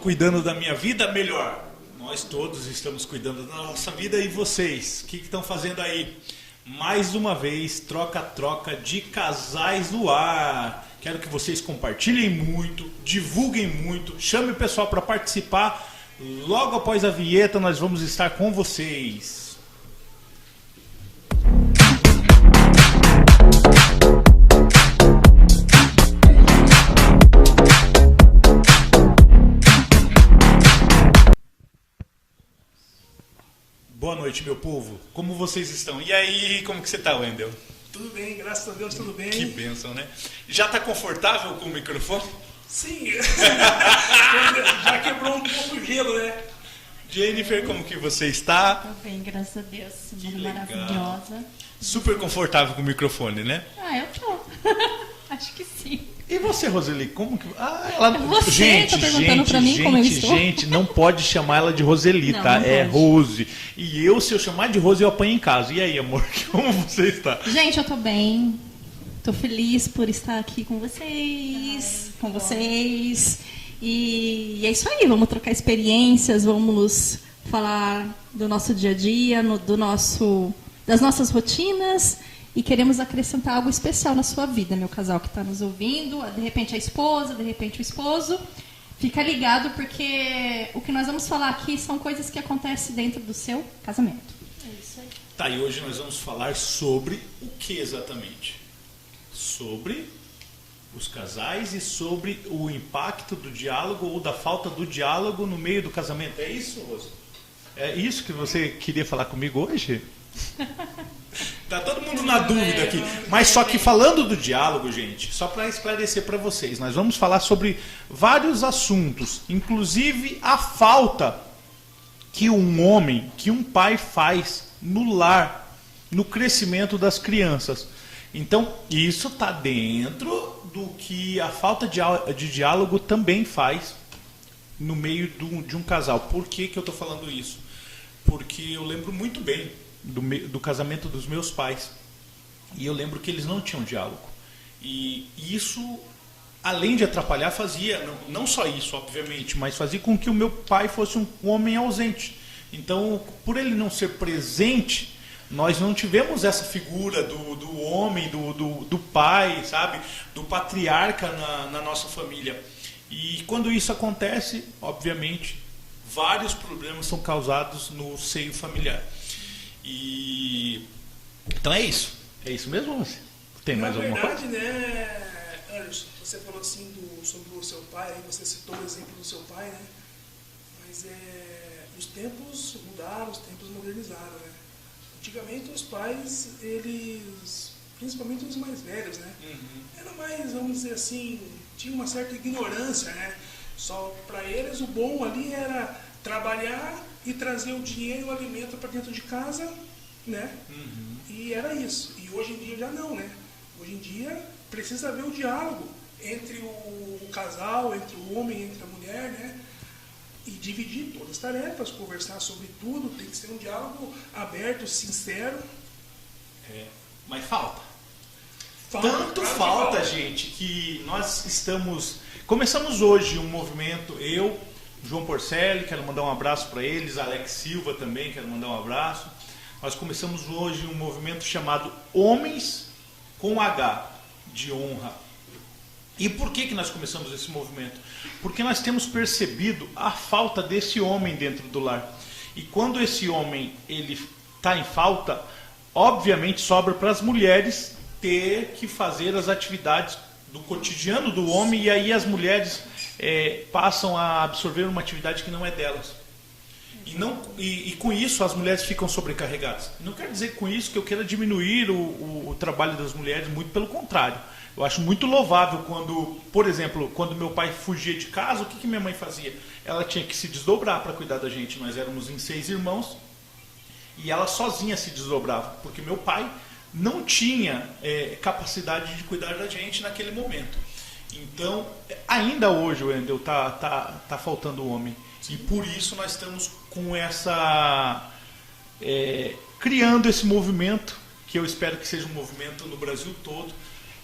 cuidando da minha vida? Melhor, nós todos estamos cuidando da nossa vida. E vocês, o que estão fazendo aí? Mais uma vez, troca-troca de casais no ar. Quero que vocês compartilhem muito, divulguem muito, chame o pessoal para participar. Logo após a vinheta, nós vamos estar com vocês. Boa noite, meu povo. Como vocês estão? E aí, como que você está, Wendel? Tudo bem, graças a Deus, tudo bem. Que bênção, né? Já está confortável com o microfone? Sim, já quebrou um pouco o gelo, né? Jennifer, como que você está? Tô bem, graças a Deus. Que Semana legal. maravilhosa. Super confortável com o microfone, né? Eu tô. Acho que sim. E você, Roseli, como que... ela... Você tá perguntando pra mim como eu estou? Gente, não pode chamar ela de Roseli, Não, tá? não É pode. Rose. E se eu chamar de Rose, eu apanho em casa. E aí, amor, como você está? Gente, eu tô bem. Tô feliz por estar aqui com vocês. E é isso aí, vamos trocar experiências, vamos falar do nosso dia a dia, das nossas rotinas. E queremos acrescentar algo especial na sua vida, meu casal que está nos ouvindo, de repente a esposa, de repente o esposo. Fica ligado, porque o que nós vamos falar aqui são coisas que acontecem dentro do seu casamento. É isso aí. Tá, e hoje nós vamos falar sobre o que exatamente? Sobre os casais e sobre o impacto do diálogo ou da falta do diálogo no meio do casamento. É isso, Rosa? É isso que você queria falar comigo hoje? Tá todo mundo na dúvida aqui. Mas só que falando do diálogo, gente, só para esclarecer para vocês, nós vamos falar sobre vários assuntos, inclusive a falta que um homem, que um pai faz no lar, no crescimento das crianças. Então, isso está dentro do que a falta de diálogo também faz no meio de um casal. Por que eu estou falando isso? Porque eu lembro muito bem do casamento dos meus pais. E eu lembro que eles não tinham diálogo. E isso, além de atrapalhar, fazia, não só isso, obviamente, mas fazia com que o meu pai fosse um homem ausente. Então, por ele não ser presente, nós não tivemos essa figura do homem, do pai, sabe? Do patriarca na nossa família. E quando isso acontece, obviamente, vários problemas são causados no seio familiar. E então é isso. É isso mesmo, você? Tem mais alguma coisa? Na verdade, né, Anderson, você falou assim sobre o seu pai, aí você citou o exemplo do seu pai, né? Mas os tempos mudaram, os tempos modernizaram, né? Antigamente os pais, eles, principalmente os mais velhos, né? Era mais, vamos dizer assim, tinha uma certa ignorância, né? Só para eles o bom ali era trabalhar e trazer o dinheiro e o alimento para dentro de casa, né? E era isso. E hoje em dia já não, né? Hoje em dia precisa haver o diálogo entre o casal, entre o homem, entre a mulher, né? E dividir todas as tarefas, conversar sobre tudo, tem que ser um diálogo aberto, sincero. Mas falta. Claro que Falta, gente, que nós começamos hoje um movimento, João Porcelli, quero mandar um abraço para eles, Alex Silva também, quero mandar um abraço. Nós começamos hoje um movimento chamado Homens com H, de honra. E por que nós começamos esse movimento? Porque nós temos percebido a falta desse homem dentro do lar. E quando esse homem ele está em falta, obviamente sobra para as mulheres ter que fazer as atividades do cotidiano do homem, e aí as mulheres passam a absorver uma atividade que não é delas. E com isso as mulheres ficam sobrecarregadas. Não quer dizer com isso que eu queira diminuir o trabalho das mulheres, muito pelo contrário. Eu acho muito louvável quando, por exemplo, quando meu pai fugia de casa, o que minha mãe fazia? Ela tinha que se desdobrar para cuidar da gente. Nós éramos em 6 irmãos e ela sozinha se desdobrava, porque meu pai não tinha capacidade de cuidar da gente naquele momento. Então, ainda hoje, Wendel, tá faltando o homem. E por isso nós estamos com criando esse movimento, que eu espero que seja um movimento no Brasil todo,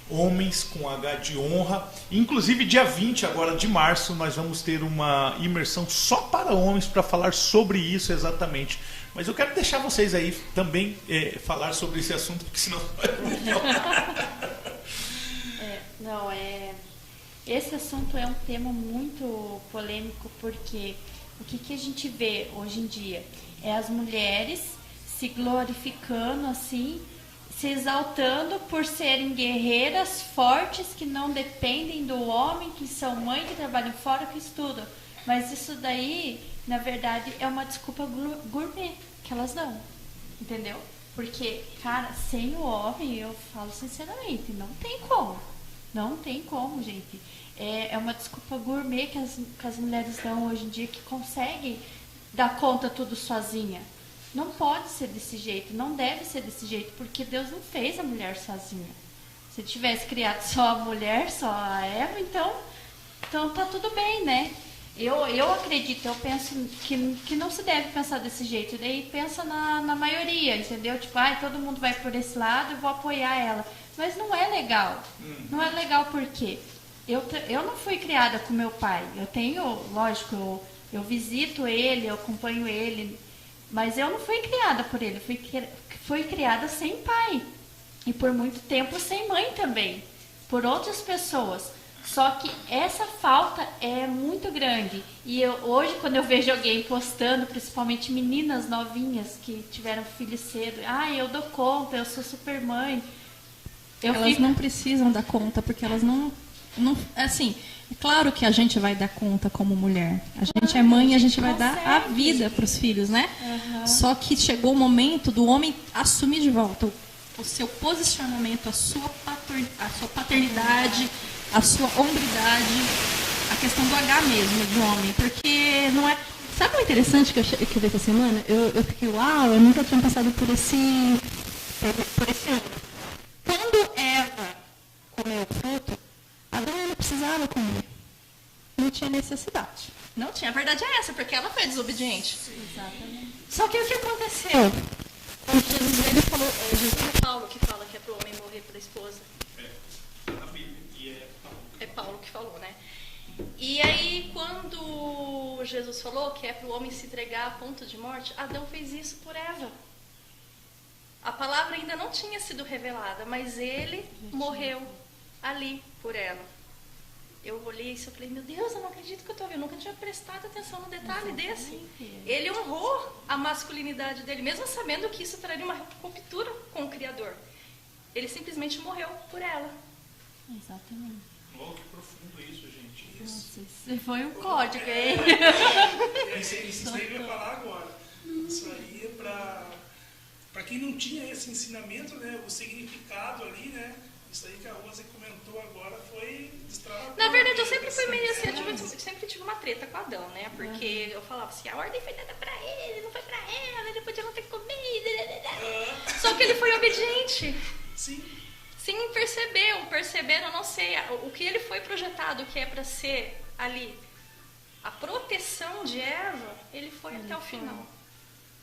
Homens com H de honra. Inclusive dia 20 agora de março nós vamos ter uma imersão só para homens para falar sobre isso exatamente. Mas eu quero deixar vocês aí também falar sobre esse assunto, porque senão esse assunto é um tema muito polêmico, porque o que a gente vê hoje em dia é as mulheres se glorificando assim, se exaltando por serem guerreiras fortes que não dependem do homem, que são mães, que trabalham fora, que estudam. Mas isso daí, na verdade, é uma desculpa gourmet que elas dão, entendeu? Porque, cara, sem o homem, eu falo sinceramente, não tem como. Não tem como, gente. É uma desculpa gourmet que as mulheres dão hoje em dia, que conseguem dar conta tudo sozinha. Não pode ser desse jeito, não deve ser desse jeito, porque Deus não fez a mulher sozinha. Se tivesse criado só a mulher, só a Eva, então tá tudo bem, né? Eu acredito, eu penso que não se deve pensar desse jeito. Daí pensa na maioria, entendeu? Tipo, todo mundo vai por esse lado, eu vou apoiar ela. Mas não é legal. Não é legal porque eu não fui criada com meu pai. Eu tenho, lógico, eu visito ele, eu acompanho ele, mas eu não fui criada por ele. Fui criada sem pai. E por muito tempo sem mãe também. Por outras pessoas. Só que essa falta é muito grande. E hoje, quando eu vejo alguém postando, principalmente meninas novinhas que tiveram filhos cedo, eu dou conta, eu sou super mãe. Elas não precisam dar conta, porque elas não... Assim, é claro que a gente vai dar conta como mulher. A gente é mãe e a gente vai dar a vida para os filhos, né? Uhum. Só que chegou o momento do homem assumir de volta o seu posicionamento, a sua paternidade, a sua hombridade, a questão do H mesmo, de homem. Porque não é... Sabe o interessante que eu vi essa semana? Eu fiquei, eu nunca tinha passado por esse ano. Quando Eva comeu o fruto, Adão não precisava comer. Não tinha necessidade. Não tinha. A verdade é essa, porque ela foi desobediente. Exatamente. Só que o que aconteceu? Quando Jesus ele falou, Jesus é Paulo que fala que é para o homem morrer pela esposa. É Paulo que falou, né? E aí, quando Jesus falou que é para o homem se entregar a ponto de morte, Adão fez isso por Eva. A palavra ainda não tinha sido revelada, mas ele morreu ali por ela. Eu olhei isso e falei, meu Deus, eu não acredito que eu estou vendo. Eu nunca tinha prestado atenção num detalhe desse. Ele honrou a masculinidade dele, mesmo sabendo que isso traria uma ruptura com o Criador. Ele simplesmente morreu por ela. Exatamente. Oh, que profundo isso, gente. Nossa, isso foi um código, hein? Isso aí que eu ia falar agora. Isso aí é para quem não tinha esse ensinamento, né? O significado ali, né? Isso aí que a Rose comentou agora foi destravado. Na verdade, eu sempre fui meio assim, eu sempre tive uma treta com Adão, né? Porque eu falava assim, a ordem foi dada pra ele, não foi pra ela, ele podia não ter comido. Só que ele foi obediente. Sim. Sim, perceberam, não sei, o que ele foi projetado, o que é para ser ali, a proteção de Eva, ele foi até o final.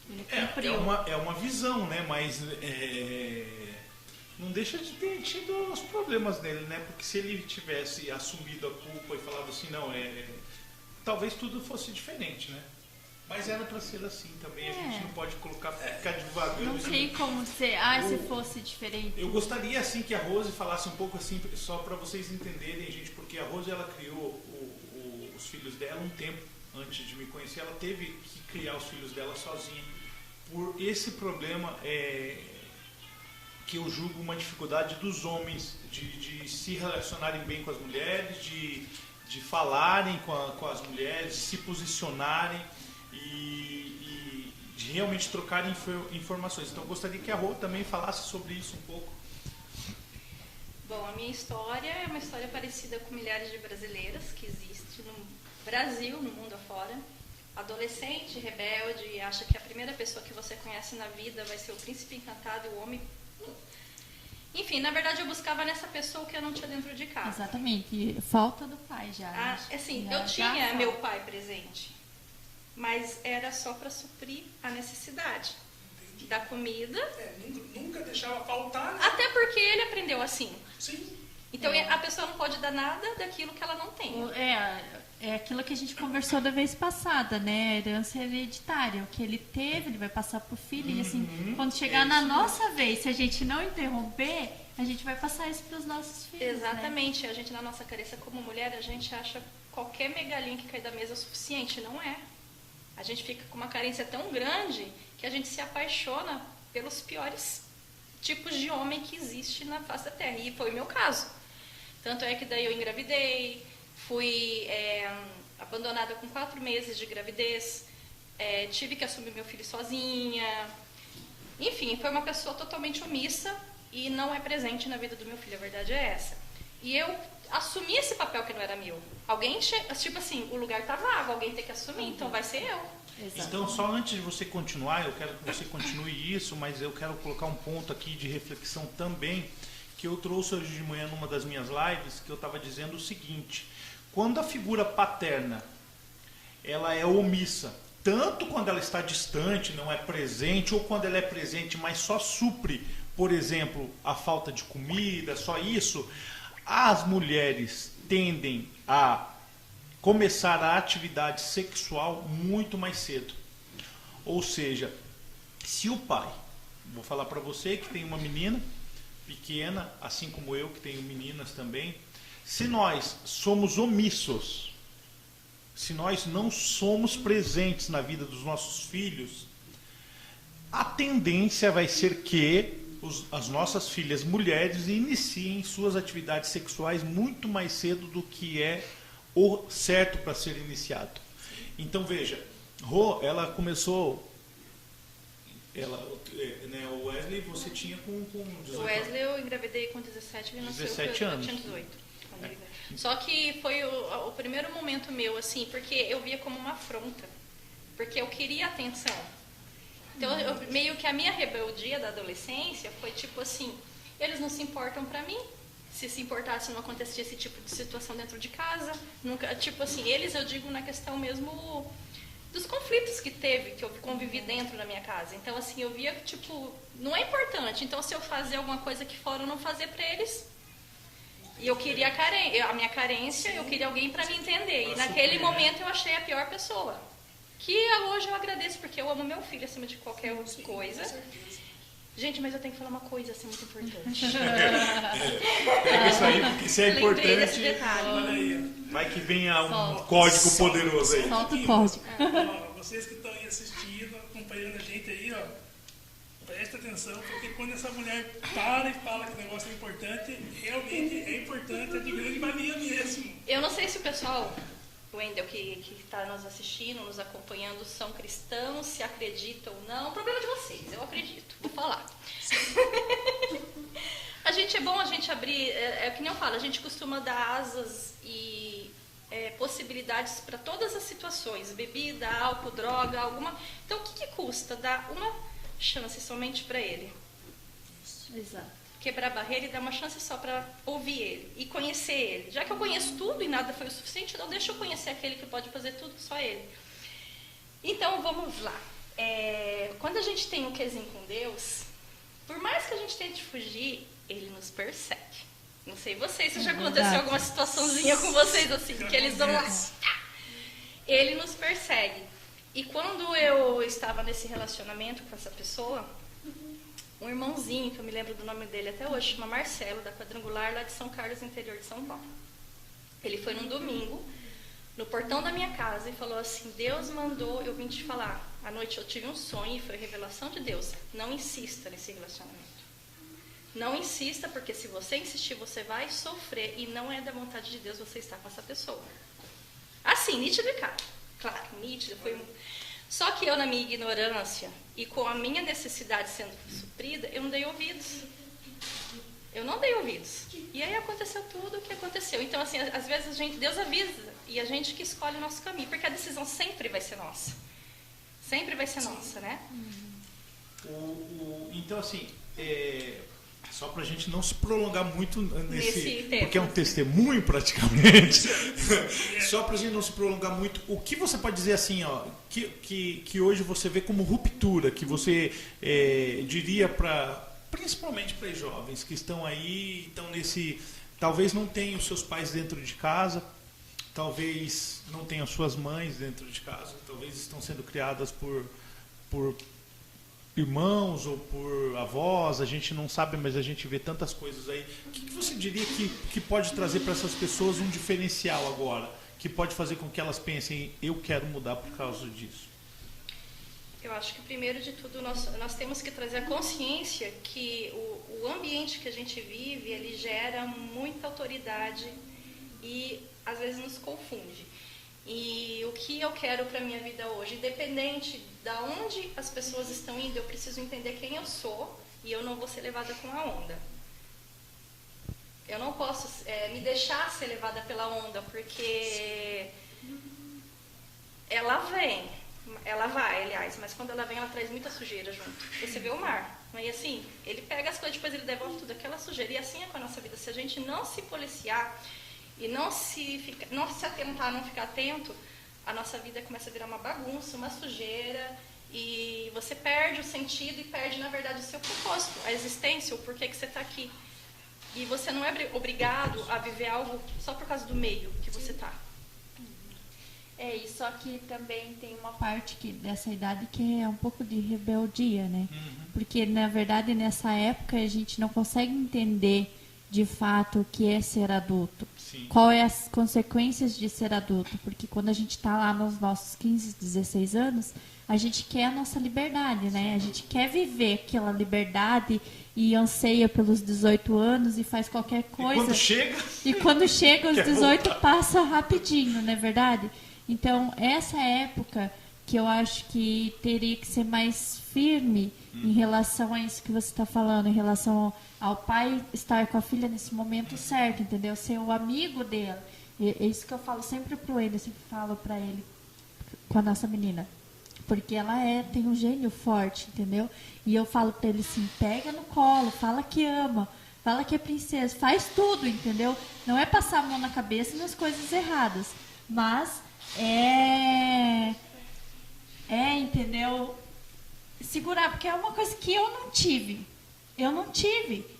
Ele cumpriu. É uma visão, né? Mas não deixa de ter tido os problemas dele, né? Porque se ele tivesse assumido a culpa e falado assim, não, talvez tudo fosse diferente, né? Mas era para ser assim também, a gente não pode ficar divagando. Não tem como ser, se fosse diferente. Eu gostaria assim que a Rose falasse um pouco assim, só para vocês entenderem, gente, porque a Rose ela criou os filhos dela um tempo antes de me conhecer, ela teve que criar os filhos dela sozinha, por esse problema que eu julgo uma dificuldade dos homens de se relacionarem bem com as mulheres, de falarem com as mulheres, de se posicionarem e de realmente trocarem informações. Então eu gostaria que a Rô também falasse sobre isso um pouco. Bom, a minha história é uma história parecida com milhares de brasileiras que existe no Brasil, no mundo afora. Adolescente, rebelde, acha que a primeira pessoa que você conhece na vida vai ser o príncipe encantado e o homem... Enfim, na verdade eu buscava nessa pessoa que eu não tinha dentro de casa. Exatamente, falta do pai já. Assim, eu tinha meu pai presente, mas era só para suprir a necessidade. Da comida. Nunca deixava faltar, né? Até porque ele aprendeu assim. Sim. Então a pessoa não pode dar nada daquilo que ela não tem. É aquilo que a gente conversou da vez passada, né? Herança hereditária. O que ele teve, ele vai passar pro filho. E assim, quando chegar na nossa vez, se a gente não interromper, a gente vai passar isso pros nossos filhos. Exatamente. Né? A gente, na nossa carência como mulher, a gente acha qualquer migalhinha que cai da mesa o suficiente. Não é. A gente fica com uma carência tão grande que a gente se apaixona pelos piores tipos de homem que existe na face da Terra. E foi o meu caso. Tanto é que daí eu engravidei, fui abandonada com 4 meses de gravidez, tive que assumir meu filho sozinha. Enfim, foi uma pessoa totalmente omissa e não é presente na vida do meu filho, a verdade é essa. E eu assumi esse papel que não era meu. Alguém, tipo assim, o lugar tá vago, alguém tem que assumir, então vai ser eu. Exato. Então, só antes de você continuar, eu quero que você continue isso, mas eu quero colocar um ponto aqui de reflexão também, que eu trouxe hoje de manhã numa das minhas lives, que eu estava dizendo o seguinte: quando a figura paterna ela é omissa, tanto quando ela está distante, não é presente, ou quando ela é presente, mas só supre, por exemplo, a falta de comida, só isso, as mulheres tendem a começar a atividade sexual muito mais cedo. Ou seja, se o pai, vou falar para você que tem uma menina pequena, assim como eu que tenho meninas também, se nós somos omissos, se nós não somos presentes na vida dos nossos filhos, a tendência vai ser que as nossas filhas mulheres iniciem suas atividades sexuais muito mais cedo do que é o certo para ser iniciado. Então veja, Rô, ela começou, o Wesley você tinha com 18 O Wesley eu engravidei com 17, ele nasceu 17 anos. Eu tinha 18. Só que foi o primeiro momento meu, assim, porque eu via como uma afronta, porque eu queria atenção. Então, meio que a minha rebeldia da adolescência foi tipo assim, eles não se importam pra mim. Se importasse, não acontecia esse tipo de situação dentro de casa. Nunca, tipo assim, eles, eu digo na questão mesmo dos conflitos que teve, que eu convivi dentro da minha casa. Então, assim, eu via que, tipo, não é importante. Então, se eu fazer alguma coisa aqui fora, eu não fazer pra eles. E eu queria a minha carência, eu queria alguém pra me entender. E naquele momento eu achei a pior pessoa. Que hoje eu agradeço, porque eu amo meu filho acima de qualquer coisa. Gente, mas eu tenho que falar uma coisa assim muito importante. Pega isso aí, porque isso é Lembrei desse importante. detalhe. Vai que venha um código poderoso aí. Solta o código. Ó, vocês que estão aí assistindo, acompanhando a gente aí, ó, presta atenção, porque quando essa mulher para e fala que o negócio é importante, realmente é importante, é de grande valia mesmo. Eu não sei se o pessoal, Wendel, que está nos assistindo, nos acompanhando, são cristãos, se acreditam ou não. O problema é de vocês, eu acredito, vou falar. É bom a gente abrir, que nem eu falo, a gente costuma dar asas e possibilidades para todas as situações, bebida, álcool, droga, alguma. Então, o que custa dar uma chance somente para ele? Exato. Quebrar a barreira e dar uma chance só para ouvir ele e conhecer ele. Já que eu conheço tudo e nada foi o suficiente, então deixa eu conhecer aquele que pode fazer tudo, só ele. Então, vamos lá. Quando a gente tem um quesinho com Deus, por mais que a gente tente fugir, ele nos persegue. Não sei vocês, se já aconteceu alguma situaçãozinha com vocês assim, que eles vão lá. Ele nos persegue. E quando eu estava nesse relacionamento com essa pessoa, um irmãozinho, que eu me lembro do nome dele até hoje, chama Marcelo, da Quadrangular, lá de São Carlos, interior de São Paulo. Ele foi num domingo, no portão da minha casa, e falou assim: Deus mandou eu vim te falar. À noite eu tive um sonho e foi revelação de Deus. Não insista nesse relacionamento. Não insista, porque se você insistir, você vai sofrer, e não é da vontade de Deus você estar com essa pessoa. Assim, nítido e claro, nítido, foi... Só que eu, na minha ignorância e com a minha necessidade sendo suprida, eu não dei ouvidos. Eu não dei ouvidos. E aí aconteceu tudo o que aconteceu. Então, assim, às vezes Deus avisa e a gente que escolhe o nosso caminho, porque a decisão sempre vai ser nossa. Sempre vai ser nossa, né? Então, assim, só para a gente não se prolongar muito nesse tempo, porque é um testemunho praticamente, só para a gente não se prolongar muito, o que você pode dizer assim, ó, que hoje você vê como ruptura, que você diria principalmente para os jovens que estão aí, estão talvez não tenha os seus pais dentro de casa, talvez não tenham suas mães dentro de casa, talvez estão sendo criadas por irmãos ou por avós, a gente não sabe, mas a gente vê tantas coisas aí. O que você diria que pode trazer para essas pessoas um diferencial agora, que pode fazer com que elas pensem, eu quero mudar por causa disso? Eu acho que, primeiro de tudo, nós temos que trazer a consciência que o ambiente que a gente vive, ele gera muita autoridade e, às vezes, nos confunde. E o que eu quero para a minha vida hoje, independente de onde as pessoas estão indo, eu preciso entender quem eu sou e eu não vou ser levada com a onda. Eu não posso me deixar ser levada pela onda, porque ela vem, ela vai, aliás, mas quando ela vem, ela traz muita sujeira junto. Você vê o mar, e assim, ele pega as coisas, depois ele devolve tudo aquela sujeira, e assim é com a nossa vida. Se a gente não se policiar e não se atentar, não ficar atento, a nossa vida começa a virar uma bagunça, uma sujeira, e você perde o sentido e perde, na verdade, o seu propósito, a existência, o porquê que você está aqui. E você não é obrigado a viver algo só por causa do meio que você está. E só que também tem uma parte dessa idade que é um pouco de rebeldia, né? Porque, na verdade, nessa época a gente não consegue entender de fato o que é ser adulto. Sim. Quais é as consequências de ser adulto. Porque quando a gente está lá nos nossos 15, 16 anos, a gente quer a nossa liberdade, né? A gente quer viver aquela liberdade e anseia pelos 18 anos e faz qualquer coisa. E quando chega os 18 passa rapidinho, não é verdade? Então, essa época que eu acho que teria que ser mais firme em relação a isso que você está falando, em relação ao pai estar com a filha nesse momento certo, entendeu? Ser o amigo dela. É isso que eu falo sempre pro ele, eu sempre falo para ele, com a nossa menina. Porque ela tem um gênio forte, entendeu? E eu falo para ele assim, pega no colo, fala que ama, fala que é princesa, faz tudo, entendeu? Não é passar a mão na cabeça nas coisas erradas, mas entendeu? Segurar, porque é uma coisa que eu não tive.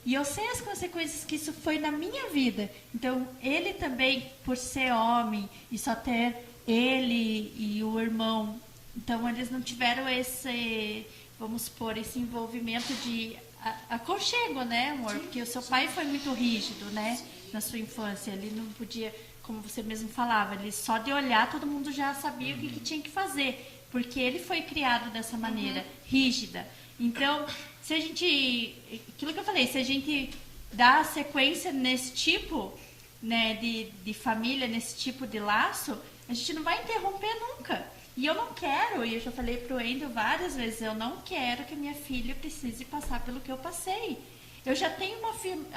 E eu sei as consequências que isso foi na minha vida. Então, ele também, por ser homem e só ter ele e o irmão, então eles não tiveram esse, vamos supor, esse envolvimento de aconchego, né, amor? Porque o seu pai foi muito rígido, né, na sua infância. Ele não podia, como você mesmo falava, ele só de olhar todo mundo já sabia o que tinha que fazer. Porque ele foi criado dessa maneira, rígida. Então, se a gente... Aquilo que eu falei, se a gente dá sequência nesse tipo, né, de família, nesse tipo de laço, a gente não vai interromper nunca. E eu não quero, e eu já falei pro Wendel várias vezes, eu não quero que a minha filha precise passar pelo que eu passei. A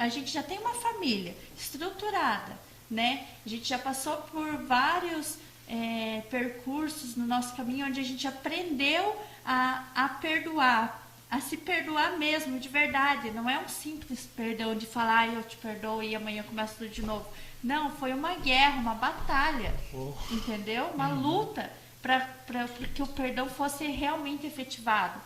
gente já tem uma família estruturada, né? A gente já passou por vários... percursos no nosso caminho onde a gente aprendeu a perdoar, a se perdoar mesmo, de verdade. Não é um simples perdão de falar, eu te perdoo e amanhã eu começo tudo de novo. Não, foi uma guerra, uma batalha, entendeu? Uma luta para que o perdão fosse realmente efetivado.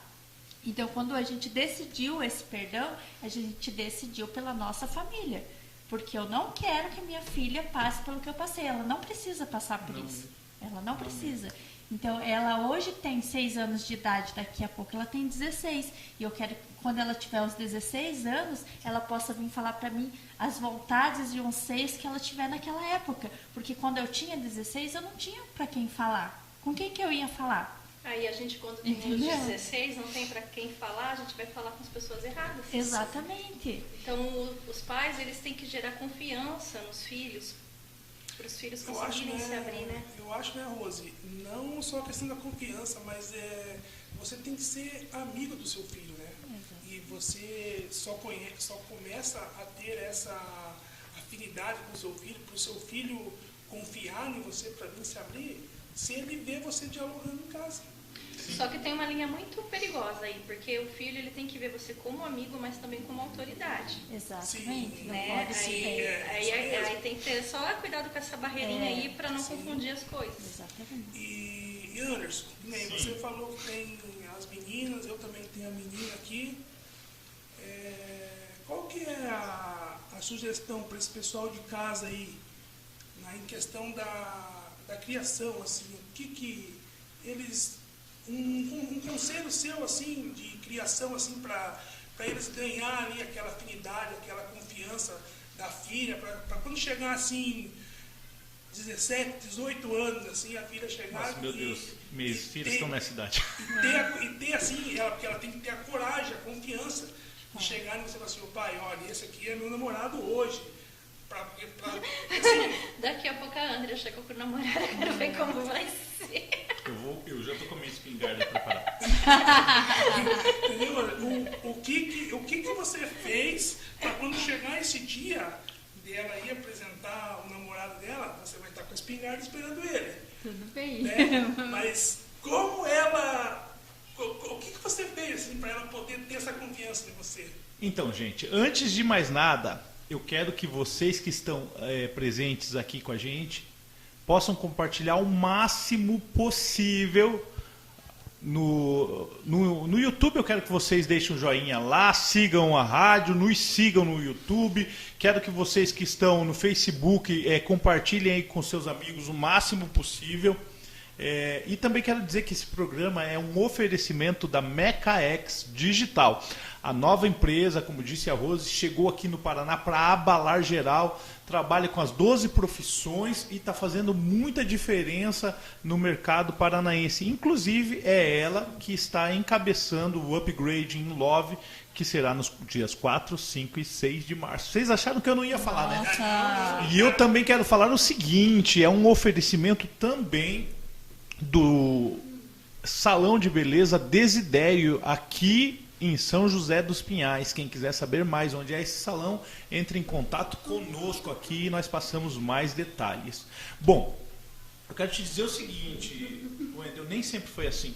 Então, quando a gente decidiu esse perdão, a gente decidiu pela nossa família. Porque eu não quero que minha filha passe pelo que eu passei. Ela não precisa passar por isso. Ela não precisa. Então, ela hoje tem 6 anos de idade. Daqui a pouco ela tem 16. E eu quero que quando ela tiver os 16 anos, ela possa vir falar para mim as vontades e anseios que ela tiver naquela época. Porque quando eu tinha 16, eu não tinha para quem falar. Com quem que eu ia falar? Aí a gente, quando tem os 16, não tem para quem falar, a gente vai falar com as pessoas erradas. Exatamente. Então, os pais, eles têm que gerar confiança nos filhos, para os filhos conseguirem se abrir, né? Eu acho, né, Rose, não só a questão da confiança, mas você tem que ser amigo do seu filho, né? Exato. E você só começa a ter essa afinidade com o seu filho, para o seu filho confiar em você, para vir se abrir, se ele vê você dialogando em casa. Só que tem uma linha muito perigosa aí, porque o filho ele tem que ver você como amigo, mas também como autoridade. Exatamente. Sim, né? Aí tem que ter só cuidado com essa barreirinha aí para não confundir as coisas. Exatamente. E Anderson, você falou que tem as meninas, eu também tenho a menina aqui. Qual que é a a sugestão para esse pessoal de casa aí, né, em questão da criação, assim, o que eles... Um conselho seu, assim, de criação, assim, para eles ganharem aquela afinidade, aquela confiança da filha, para quando chegar, assim, 17, 18 anos, assim, a filha chegar... Nossa, meu Deus, minhas filhas estão nessa idade. E ter, assim, porque ela tem que ter a coragem, a confiança de chegar e você falar assim, pai, olha, esse aqui é meu namorado hoje. Assim, daqui a pouco a Andrea chegou com o namorado, eu quero ver como vai ser. Eu já tô com a minha espingarda preparada. Entendeu? O que você fez para quando chegar esse dia dela ir apresentar o namorado dela, você vai estar com a espingarda esperando ele. Tudo bem. Né? Mas como ela... O que você fez assim, para ela poder ter essa confiança em você? Então, gente, antes de mais nada, eu quero que vocês que estão presentes aqui com a gente possam compartilhar o máximo possível no YouTube. Eu quero que vocês deixem um joinha lá, sigam a rádio, nos sigam no YouTube. Quero que vocês que estão no Facebook compartilhem aí com seus amigos o máximo possível. E também quero dizer que esse programa é um oferecimento da MecaX Digital. A nova empresa, como disse a Rose, chegou aqui no Paraná para abalar geral, trabalha com as 12 profissões e está fazendo muita diferença no mercado paranaense. Inclusive, é ela que está encabeçando o Upgrade in Love, que será nos dias 4, 5 e 6 de março. Vocês acharam que eu não ia falar, né? E eu também quero falar o seguinte, é um oferecimento também do Salão de Beleza Desidério, aqui em São José dos Pinhais. Quem quiser saber mais onde é esse salão, entre em contato conosco aqui e nós passamos mais detalhes. Bom, eu quero te dizer o seguinte, Wendel, nem sempre foi assim.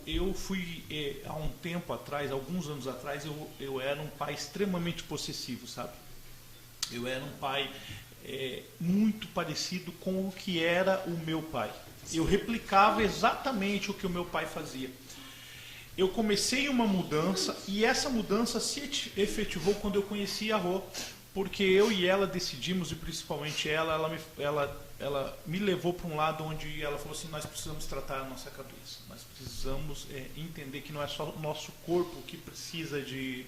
Eu fui, há um tempo atrás, alguns anos atrás, eu era um pai extremamente possessivo, sabe? Eu era um pai muito parecido com o que era o meu pai. Eu replicava exatamente o que o meu pai fazia. Eu comecei uma mudança e essa mudança se efetivou quando eu conheci a Rô, porque eu e ela decidimos, e principalmente ela me levou para um lado onde ela falou assim, nós precisamos tratar a nossa cabeça, nós precisamos entender que não é só o nosso corpo que precisa de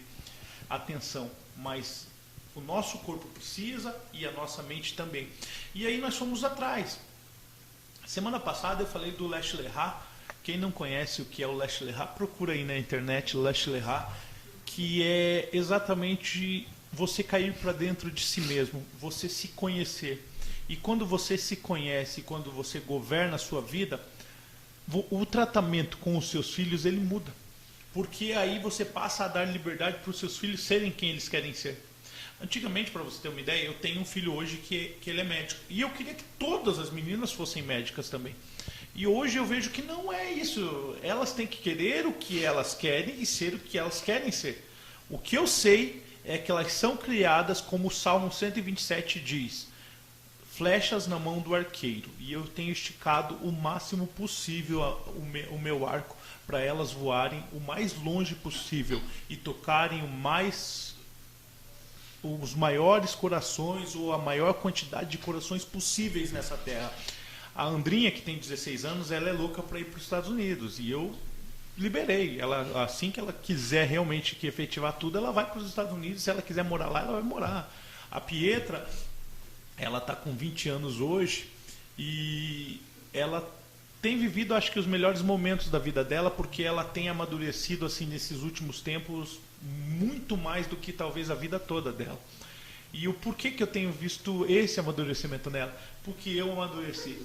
atenção, mas o nosso corpo precisa e a nossa mente também. E aí nós fomos atrás. Semana passada eu falei do Lech Lehar. Quem não conhece o que é o Lech Lehar, procura aí na internet Lech Lehar, que é exatamente você cair para dentro de si mesmo, você se conhecer. E quando você se conhece, quando você governa a sua vida, o tratamento com os seus filhos ele muda. Porque aí você passa a dar liberdade para os seus filhos serem quem eles querem ser. Antigamente, para você ter uma ideia, eu tenho um filho hoje que ele é médico. E eu queria que todas as meninas fossem médicas também. E hoje eu vejo que não é isso. Elas têm que querer o que elas querem e ser o que elas querem ser. O que eu sei é que elas são criadas como o Salmo 127 diz, flechas na mão do arqueiro. E eu tenho esticado o máximo possível o meu arco para elas voarem o mais longe possível e tocarem os maiores corações ou a maior quantidade de corações possíveis nessa terra. A Andrinha, que tem 16 anos, ela é louca para ir para os Estados Unidos. E eu liberei. Ela, assim que ela quiser realmente que efetivar tudo, ela vai para os Estados Unidos. Se ela quiser morar lá, ela vai morar. A Pietra, ela está com 20 anos hoje e ela tem vivido, acho que, os melhores momentos da vida dela, porque ela tem amadurecido assim nesses últimos tempos muito mais do que talvez a vida toda dela. E o porquê que eu tenho visto esse amadurecimento nela? Porque eu amadureci.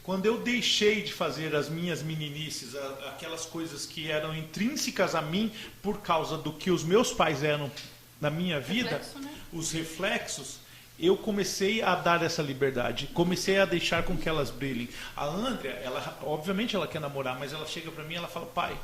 Quando eu deixei de fazer as minhas meninices, aquelas coisas que eram intrínsecas a mim por causa do que os meus pais eram na minha vida, os reflexos, eu comecei a dar essa liberdade, comecei a deixar com que elas brilhem. A Andrea, obviamente ela quer namorar, mas ela chega para mim e ela fala, pai,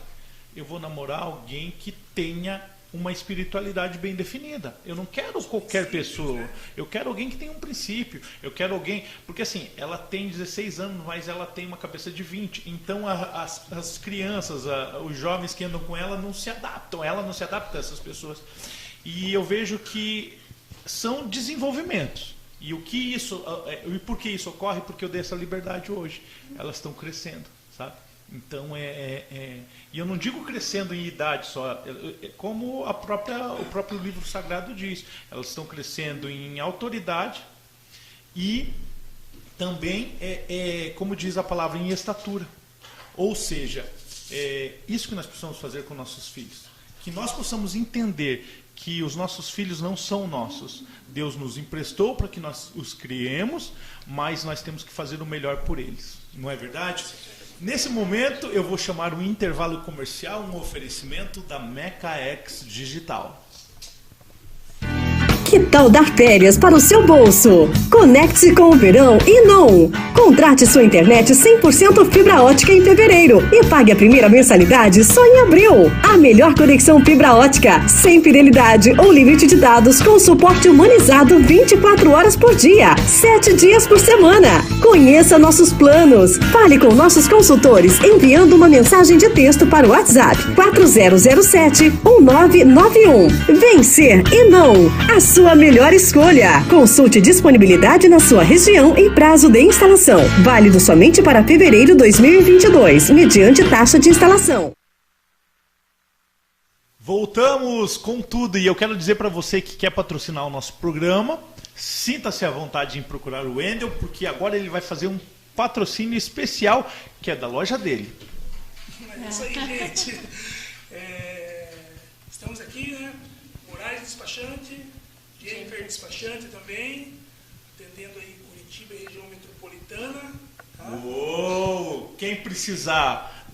eu vou namorar alguém que tenha uma espiritualidade bem definida. Eu não quero qualquer pessoa. Eu quero alguém que tenha um princípio. Eu quero alguém... Porque assim, ela tem 16 anos, mas ela tem uma cabeça de 20. Então as crianças, os jovens que andam com ela não se adaptam. Ela não se adapta a essas pessoas. E eu vejo que são desenvolvimentos. E por que isso ocorre? Porque eu dei essa liberdade hoje. Elas estão crescendo, sabe? Então, e eu não digo crescendo em idade só, como o próprio livro sagrado diz. Elas estão crescendo em autoridade e também, como diz a palavra, em estatura. Ou seja, isso que nós precisamos fazer com nossos filhos. Que nós possamos entender que os nossos filhos não são nossos. Deus nos emprestou para que nós os criemos, mas nós temos que fazer o melhor por eles. Não é verdade? Nesse momento, eu vou chamar um intervalo comercial, um oferecimento da Mecaex Digital. Que tal dar férias para o seu bolso? Conecte-se com o verão e não! Contrate sua internet 100% fibra ótica em fevereiro e pague a primeira mensalidade só em abril. A melhor conexão fibra ótica, sem fidelidade ou limite de dados, com suporte humanizado 24 horas por dia, 7 dias por semana. Conheça nossos planos. Fale com nossos consultores enviando uma mensagem de texto para o WhatsApp 4007-1991. Vencer e não! A sua melhor escolha. Consulte disponibilidade na sua região e prazo de instalação. Válido somente para fevereiro 2022, mediante taxa de instalação. Voltamos com tudo e eu quero dizer para você que quer patrocinar o nosso programa, sinta-se à vontade em procurar o Wendel, porque agora ele vai fazer um patrocínio especial que é da loja dele. É isso aí, gente. Estamos aqui, né? Moraes Despachante, Jennifer Despachante também, atendendo aí Curitiba e região metropolitana. Tá? Uou! Quem precisar.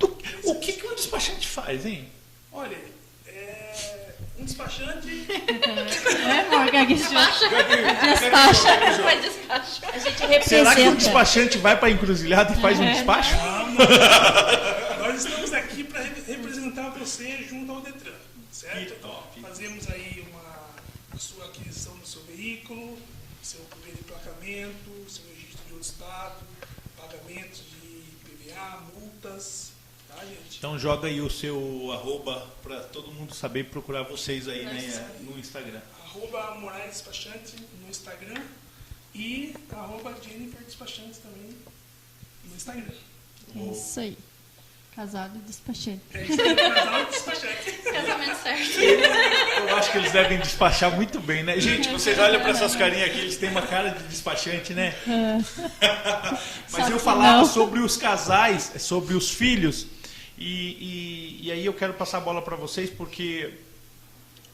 O que um despachante faz, hein? Olha, um despachante. Morgan, despacha. Faz despacho. A gente representa. Será que o despachante vai para a encruzilhada e faz um despacho? Nós estamos aqui para representar você junto ao Detran, certo? Que top. Fazemos aí a sua aquisição do seu veículo, seu primeiro emplacamento, seu registro de outro estado, pagamentos de PVA, multas, tá, gente? Então joga aí o seu arroba para todo mundo saber procurar vocês aí, né, no Instagram. Arroba Moraes Despachante no Instagram e arroba Jennifer Despachante também no Instagram. Isso aí. Casado e despachante. É isso aí, casal despachante. Casamento certo. Eu acho que eles devem despachar muito bem, né? Gente, vocês olham para essas carinhas aqui, eles têm uma cara de despachante, né? Mas eu falava sobre os casais, sobre os filhos, e aí eu quero passar a bola para vocês, porque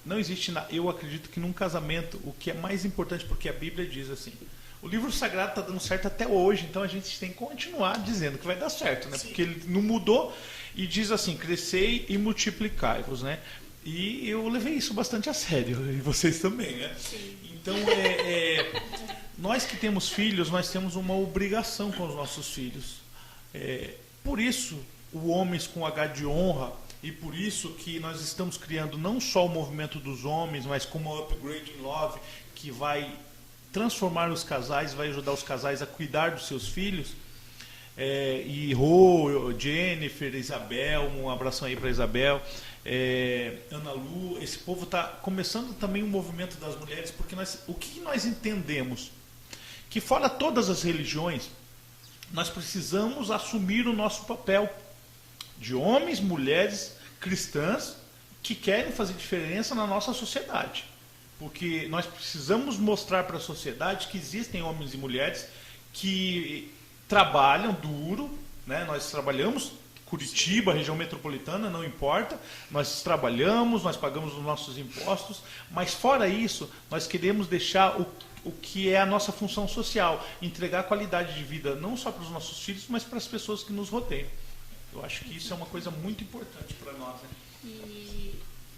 não existe, eu acredito que num casamento, o que é mais importante, porque a Bíblia diz assim, o livro sagrado está dando certo até hoje, então a gente tem que continuar dizendo que vai dar certo, né? Porque ele não mudou e diz assim, crescei e multiplicai-vos, né? E eu levei isso bastante a sério, e vocês também, né? Sim. Então, nós que temos filhos, nós temos uma obrigação com os nossos filhos. Por isso, o Homens com H de Honra, e por isso que nós estamos criando não só o movimento dos homens, mas como a Upgrade in Love, que vai transformar os casais, vai ajudar os casais a cuidar dos seus filhos. E Rô, Jennifer, Isabel, um abração aí para Isabel, Ana Lu, esse povo está começando também um movimento das mulheres, porque o que nós entendemos? Que fora todas as religiões, nós precisamos assumir o nosso papel de homens, mulheres cristãs que querem fazer diferença na nossa sociedade. Porque nós precisamos mostrar para a sociedade que existem homens e mulheres que trabalham duro, né? Nós trabalhamos, Curitiba, região metropolitana, não importa, nós trabalhamos, nós pagamos os nossos impostos, mas fora isso, nós queremos deixar o que é a nossa função social, entregar qualidade de vida não só para os nossos filhos, mas para as pessoas que nos rodeiam. Eu acho que isso é uma coisa muito importante para nós, né?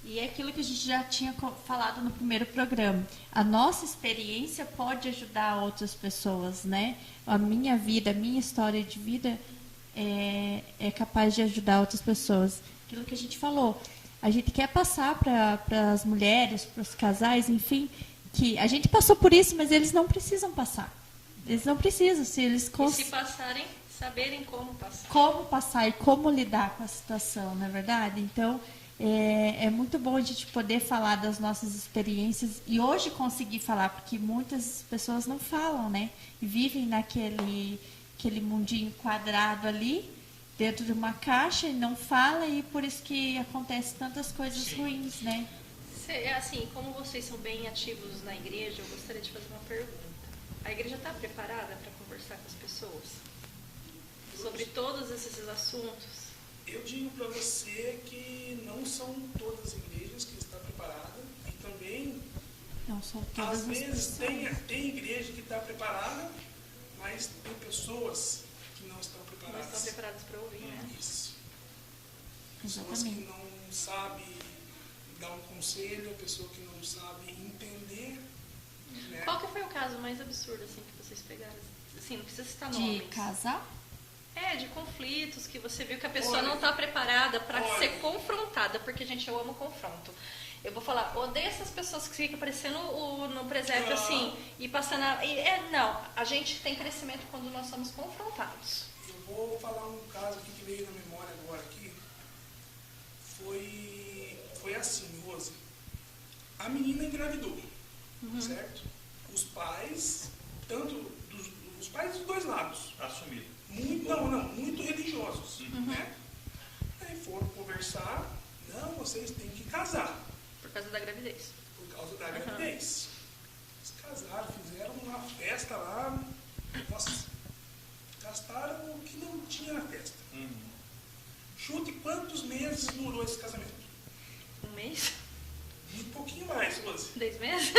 E é aquilo que a gente já tinha falado no primeiro programa. A nossa experiência pode ajudar outras pessoas, né? A minha vida, a minha história de vida é capaz de ajudar outras pessoas. Aquilo que a gente falou. A gente quer passar para as mulheres, para os casais, enfim, que a gente passou por isso, mas eles não precisam passar. Eles não precisam. Se passarem, saberem como passar. Como passar e como lidar com a situação, não é verdade? Então, É muito bom a gente poder falar das nossas experiências e hoje conseguir falar, porque muitas pessoas não falam, né? Vivem naquele mundinho quadrado ali, dentro de uma caixa, e não fala, e por isso que acontece tantas coisas ruins, né? Assim, como vocês são bem ativos na igreja, eu gostaria de fazer uma pergunta. A igreja está preparada para conversar com as pessoas sobre todos esses assuntos? Eu digo para você que não são todas as igrejas que estão preparadas e também, Não são todas às as vezes, pessoas. tem igreja que está preparada, mas tem pessoas que não estão Não preparadas. estão preparados para ouvir, né? Isso. Pessoas que Exatamente. não sabem dar um conselho, pessoa que não sabe entender. Né? Qual que foi o caso mais absurdo assim que vocês pegaram? Assim, não precisa citar nomes. De casal? De conflitos, que você viu que a pessoa Olha, não está preparada para olha. ser confrontada, porque, gente, eu amo confronto. Eu vou falar, odeio essas pessoas que ficam aparecendo no presépio assim, e passando não, a gente tem crescimento quando nós somos confrontados. Eu vou falar um caso aqui que veio na memória agora aqui. Foi assim, Rose. A menina engravidou, certo? Os pais, os pais dos dois lados, Assumido. muito religiosos, né? Aí foram conversar, não, vocês têm que casar, Por causa da gravidez. por causa da gravidez. Eles casaram, fizeram uma festa lá, nossa, gastaram o que não tinha na festa. Chute quantos meses durou esse casamento? 1 mês? Um pouquinho mais, Rose. 10 meses?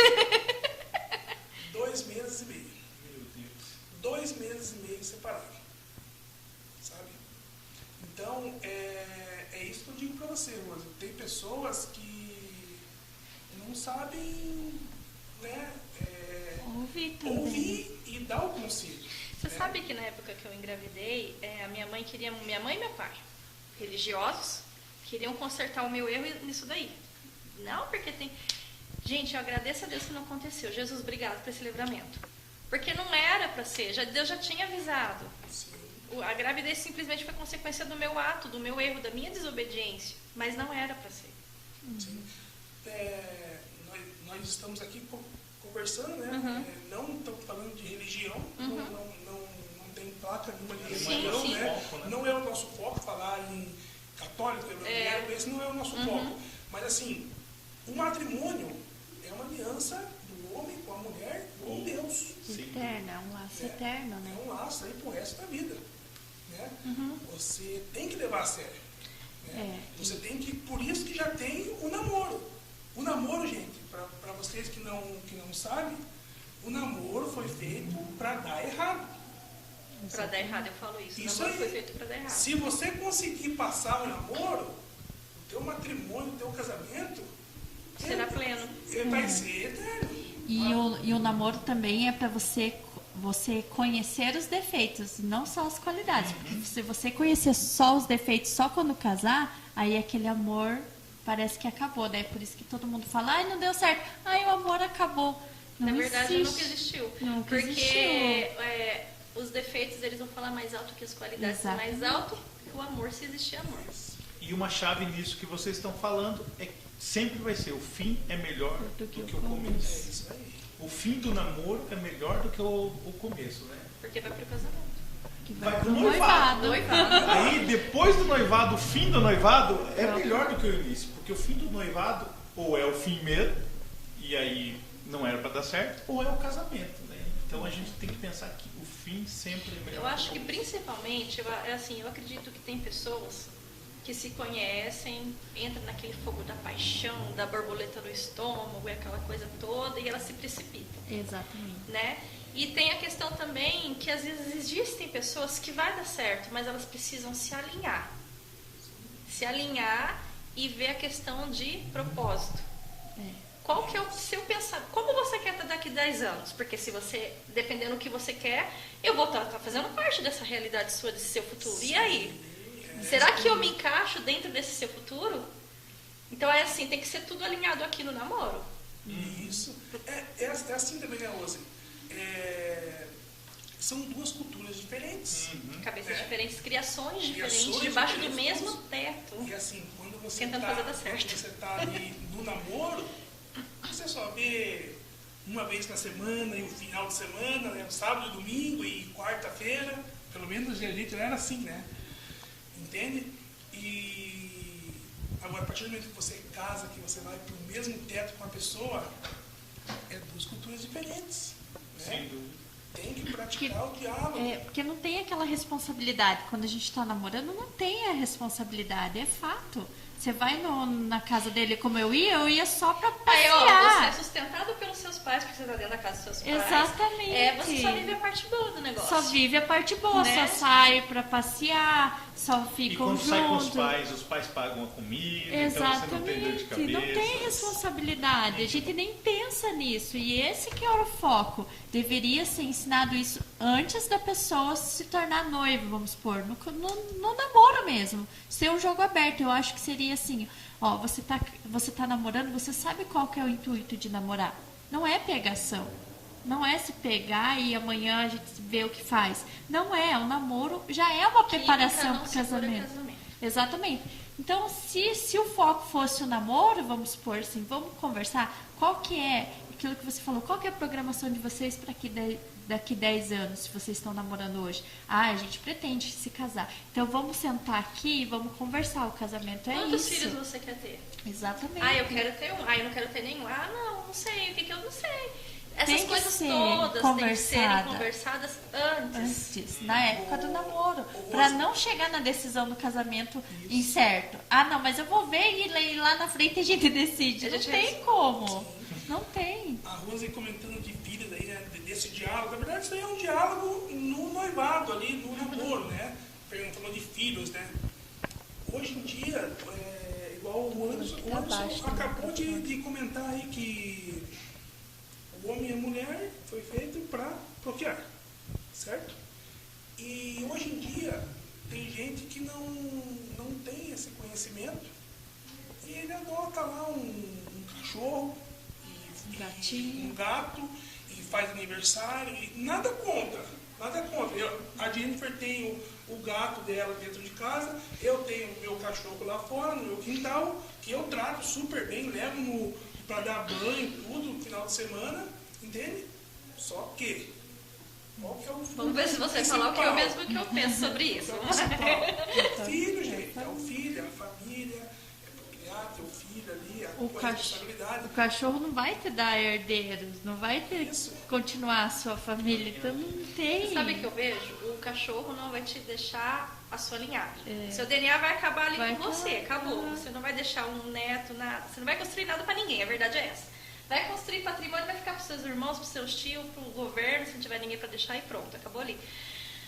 2 meses e meio. Meu Deus. 2 meses e meio separados. Sabe? Então, é isso que eu digo para você, Rose. Tem pessoas que não sabem, né, Ouvir também. ouvir e dar o conselho. Você né? sabe que na época que eu engravidei, a minha mãe e meu pai, religiosos, queriam consertar o meu erro nisso daí. Não, porque tem... Gente, eu agradeço a Deus que não aconteceu. Jesus, obrigado por esse livramento. Porque não era para ser, Deus já tinha avisado. Sim. A gravidez simplesmente foi consequência do meu ato, do meu erro, da minha desobediência. Mas não era para ser. Sim. Nós estamos aqui conversando, né? Não estamos falando de religião, não tem placa nenhuma de religião, sim. né? Foco, né? Não é o nosso foco falar em católico, evangélico, esse não é o nosso foco. Mas assim, o matrimônio é uma aliança do homem com a mulher com Deus. Eterna, é um laço É. eterno, né? É um laço aí pro resto da vida. Né? Você tem que levar a sério. Né? Você tem que. Por isso que já tem o namoro. O namoro, gente, para vocês que não sabem, o namoro foi feito para dar errado. Para dar errado, eu falo isso. Isso O namoro aí. foi feito para dar errado. Se você conseguir passar o namoro, o teu matrimônio, o teu casamento, Será pleno. ele vai ser eterno. E o namoro também é para você conhecer os defeitos, não só as qualidades. Porque se você conhecer só os defeitos só quando casar, aí aquele amor parece que acabou, né? Por isso que todo mundo fala, ai, não deu certo, ai, o amor acabou. Não Na verdade, existe. nunca existiu. Nunca Porque existiu. Os defeitos, eles vão falar mais alto que as qualidades. Exatamente. Mais alto que o amor, se existir amor. E uma chave nisso que vocês estão falando é que sempre vai ser o fim é melhor do que o É começo. isso aí. O fim do namoro é melhor do que o começo, né? Porque vai pro casamento. Que Vai pro noivado. Noivado. Aí, depois do noivado, o fim do noivado é melhor do que o início. Porque o fim do noivado, ou é o fim mesmo, e aí não era para dar certo, ou é o casamento, né? Então a gente tem que pensar que o fim sempre é melhor. Eu acho que principalmente, eu acredito que tem pessoas que se conhecem, entram naquele fogo da paixão, da borboleta no estômago e aquela coisa toda, e elas se precipitam, Exatamente. né? E tem a questão também que às vezes existem pessoas que vai dar certo, mas elas precisam se alinhar. Se alinhar e ver a questão de propósito. Qual que é o seu pensamento? Como você quer estar daqui 10 anos? Porque se você, dependendo do que você quer, eu vou estar fazendo parte dessa realidade sua, desse seu futuro. E aí? Será que eu me encaixo dentro desse seu futuro? Então é assim, tem que ser tudo alinhado aqui no namoro. Isso. É assim também, né, Rose? São duas culturas diferentes. Cabeças diferentes, criações diferentes, Criações debaixo do diferentes. mesmo teto. E assim, quando você Tentando fazer dar certo. Quando você tá ali no namoro, você só vê uma vez na semana e o final de semana, né? Sábado, domingo e quarta-feira. Pelo menos a gente era assim, né? Entende? E agora, a partir do momento que você casa, que você vai pro mesmo teto com a pessoa, é duas culturas diferentes. Né? Sem dúvida. Tem que praticar o diálogo. Porque não tem aquela responsabilidade. Quando a gente está namorando, não tem a responsabilidade. É fato. Você vai na casa dele como eu ia só pra Aí, ó, você é passear. sustentado pelos seus pais, porque você tá dentro da casa dos seus pais. Exatamente. Você só vive a parte boa do negócio. Só vive a parte boa, Né? só sai pra passear, só E ficam quando sai com juntos. os pais pagam a comida, então Exatamente, você não tem dor de cabeça. não tem responsabilidade, a gente nem pensa nisso, e esse que é o foco. Deveria ser ensinado isso antes da pessoa se tornar noiva, vamos supor, no namoro mesmo, ser um jogo aberto. Eu acho que seria assim, ó, você tá namorando, você sabe qual que é o intuito de namorar, não é pegação. Não é se pegar e amanhã a gente vê o que faz. Não é, o namoro já é uma preparação para o casamento. Exatamente. Então, se o foco fosse o namoro, vamos supor assim, vamos conversar, qual que é, aquilo que você falou, qual que é a programação de vocês para daqui 10 anos, se vocês estão namorando hoje? A gente pretende se casar. Então, vamos sentar aqui e vamos conversar, o casamento é Quantos isso. filhos você quer ter? Exatamente. Eu quero ter um. Eu não quero ter nenhum. Não sei. O que eu não sei. Essas Tem que coisas ser todas têm que serem conversada. conversadas antes. Na época do namoro, para não chegar na decisão do casamento incerto. Não, mas eu vou ver e lá na frente a gente decide. A gente Não tem como. Não tem. A Rose comentando de filhos aí, né, desse diálogo. Na verdade, isso aí é um diálogo no noivado ali, no namoro, né? Falou de filhos, né? Hoje em dia, igual o Anderson acabou de comentar aí que o homem e a mulher foi feito para procriar, certo? E hoje em dia tem gente que não tem esse conhecimento e ele adota lá um cachorro, um gato, e faz aniversário, e nada contra. A Jennifer tem o gato dela dentro de casa, eu tenho o meu cachorro lá fora, no meu quintal, que eu trato super bem, levo para dar banho, tudo, no final de semana, entende? Só que, qual que é o Vamos ver se você falar o que eu mesmo que eu penso sobre isso. É o filho, gente, é o filho, é a família, é procriar, ter o filho ali, a responsabilidade. O cachorro não vai te dar herdeiros, não vai continuar a sua família, então não tem. Sabe o que eu vejo? O cachorro não vai te deixar a sua linhagem. Seu DNA vai acabar ali com você, acabou. Você não vai deixar um neto, nada. Você não vai construir nada pra ninguém, a verdade é essa. Vai construir patrimônio, vai ficar pros seus irmãos, pros seus tios, pro governo, se não tiver ninguém pra deixar, e pronto, acabou ali.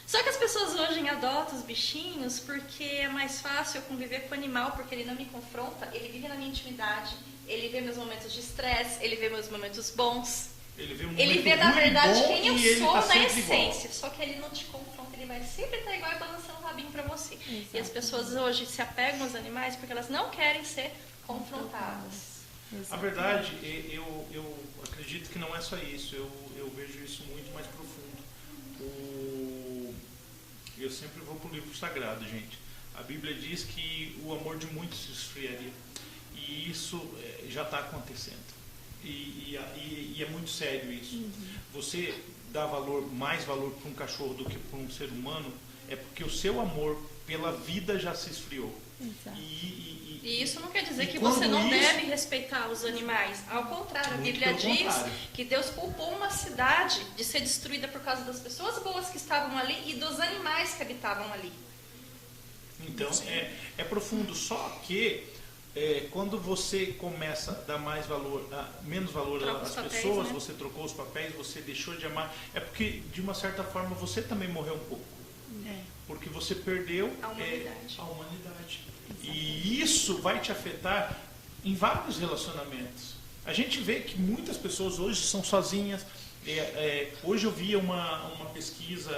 Só que as pessoas hoje adotam os bichinhos porque é mais fácil eu conviver com o animal, porque ele não me confronta, ele vive na minha intimidade, ele vê meus momentos de estresse, ele vê meus momentos bons. Ele vê, na verdade, quem eu sou na essência. Igual. Só que ele não te confronta, ele vai sempre estar igual e balançando o rabinho pra você. Exatamente. E as pessoas hoje se apegam aos animais porque elas não querem ser confrontadas. A verdade, eu acredito que não é só isso, eu vejo isso muito mais profundo. Eu sempre vou para o livro sagrado, gente. A Bíblia diz que o amor de muitos se esfriaria. E isso já está acontecendo. E é muito sério isso. Uhum. Você dá mais valor para um cachorro do que para um ser humano, é porque o seu amor pela vida já se esfriou. Exato. E isso não quer dizer que você não deve respeitar os animais. Ao contrário, a Bíblia diz que Deus culpou uma cidade de ser destruída por causa das pessoas boas que estavam ali e dos animais que habitavam ali. Então, é profundo. Só que quando você começa a dar menos valor às pessoas, né? Você trocou os papéis, você deixou de amar. É porque, de uma certa forma, você também morreu um pouco. Porque você perdeu a humanidade. E isso vai te afetar em vários relacionamentos. A gente vê que muitas pessoas hoje são sozinhas. Hoje eu vi uma pesquisa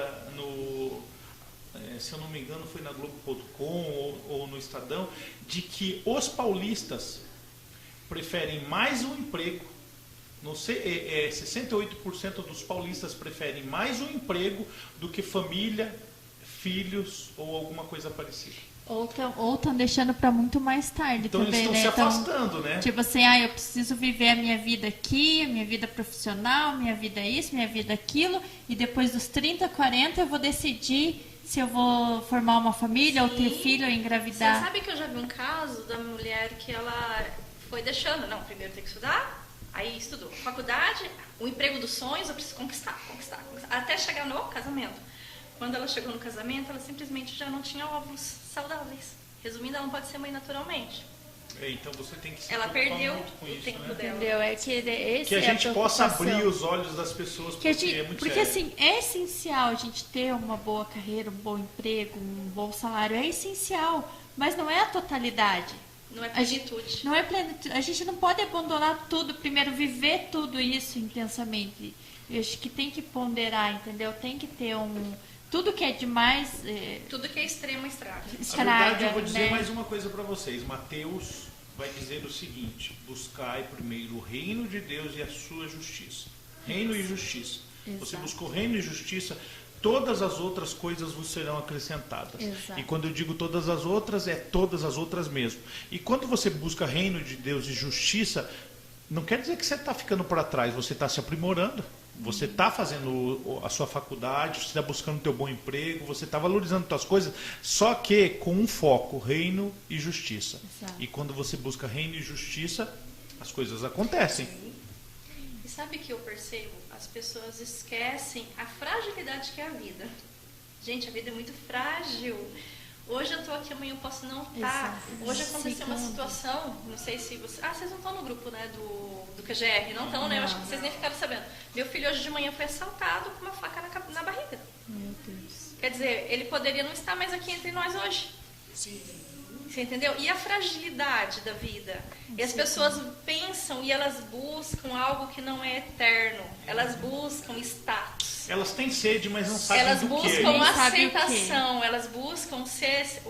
se eu não me engano foi na Globo.com ou no Estadão, de que os paulistas preferem mais um emprego. 68% dos paulistas preferem mais um emprego do que família, filhos ou alguma coisa parecida. Ou estão deixando para muito mais tarde Então também, eles estão se afastando, né? Tipo assim, eu preciso viver a minha vida aqui, a minha vida profissional, minha vida isso, minha vida aquilo, e depois dos 30, 40 eu vou decidir se eu vou formar uma família, ou ter filho, ou engravidar. Você sabe que eu já vi um caso da mulher que ela foi deixando, não, primeiro tem que estudar, aí estudou. Faculdade, o emprego dos sonhos, eu preciso conquistar, até chegar no casamento. Quando ela chegou no casamento, ela simplesmente já não tinha óvulos saudáveis. Resumindo, ela não pode ser mãe naturalmente. Então você tem que se ela preocupar perdeu muito com o isso, tempo né? dela. Entendeu? É que esse Que a é gente possa preocupação. abrir os olhos das pessoas, porque é muito Porque sério. assim, é essencial a gente ter uma boa carreira, um bom emprego, um bom salário, é essencial, mas não é a totalidade. Não é plenitude. Não é plenitude. A gente não pode abandonar tudo, primeiro viver tudo isso intensamente. Eu acho que tem que ponderar, entendeu? Tem que ter tudo que é demais... Tudo que é extremo estraga. Na verdade, eu vou dizer né? mais uma coisa para vocês. Mateus vai dizer o seguinte: buscai primeiro o reino de Deus e a sua justiça. Reino e justiça. Exato. Você buscou reino e justiça, todas as outras coisas vos serão acrescentadas. Exato. E quando eu digo todas as outras, é todas as outras mesmo. E quando você busca reino de Deus e justiça, não quer dizer que você está ficando para trás, você está se aprimorando. Você está fazendo a sua faculdade, você está buscando o teu bom emprego, você está valorizando as tuas coisas, só que com um foco, reino e justiça. Exato. E quando você busca reino e justiça, as coisas acontecem. E sabe que eu percebo? As pessoas esquecem a fragilidade que é a vida. Gente, a vida é muito frágil. Hoje eu estou aqui, amanhã eu posso não estar. Exato. Hoje aconteceu uma situação, não sei se você... vocês não estão no grupo, né, do QGR, não estão, né? Eu acho que vocês nem ficaram sabendo. Meu filho hoje de manhã foi assaltado com uma faca na barriga. Meu Deus. Quer dizer, ele poderia não estar mais aqui entre nós hoje. Sim. Você entendeu? E a fragilidade da vida. E as pessoas pensam e elas buscam algo que não é eterno. Elas buscam status. Elas têm sede, mas não sabem Elas do que. buscam Nem sabe o quê. aceitação. Elas buscam ser...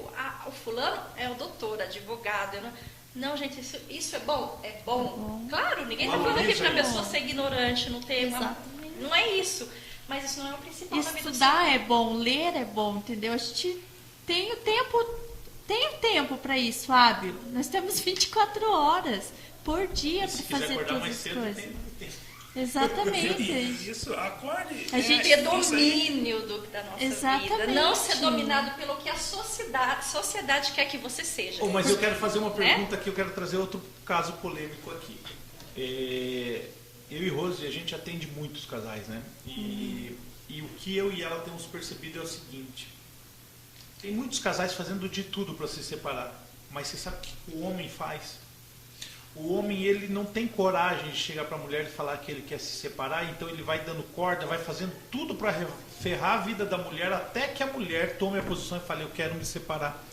O fulano é o doutor, advogado. Não, gente, isso é bom? É bom. Claro, ninguém está falando aqui para a pessoa ser ignorante, não ter... Exatamente. Não é isso. Mas isso não é o principal da vida do ser Estudar humano. é bom, ler é bom, entendeu? A gente tem o tempo para isso, Fábio. Nós temos 24 horas por dia Se para quiser fazer acordar todas mais as cedo, coisas. tem. Exatamente. Isso, acorde. A gente Ter isso aí. domínio da nossa Exatamente. vida. Não ser dominado pelo que a sociedade quer que você seja. Mas eu quero fazer uma pergunta aqui, eu quero trazer outro caso polêmico aqui. Eu e Rose, a gente atende muitos casais, né? E o que eu e ela temos percebido é o seguinte: tem muitos casais fazendo de tudo para se separar, mas você sabe o que o homem faz? O homem, ele não tem coragem de chegar para a mulher e falar que ele quer se separar, então ele vai dando corda, vai fazendo tudo para ferrar a vida da mulher, até que a mulher tome a posição e fale: eu quero me separar.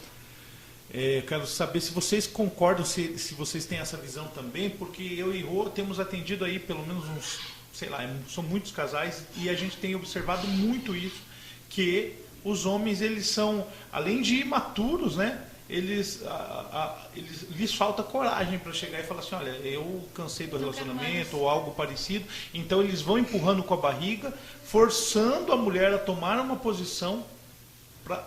Eu quero saber se vocês concordam, se vocês têm essa visão também, porque eu e Rô temos atendido aí pelo menos uns, sei lá, são muitos casais, e a gente tem observado muito isso, que os homens, eles são, além de imaturos, né? Lhes falta coragem para chegar e falar assim: olha, eu cansei do relacionamento ou algo parecido. Então eles vão empurrando com a barriga, forçando a mulher a tomar uma posição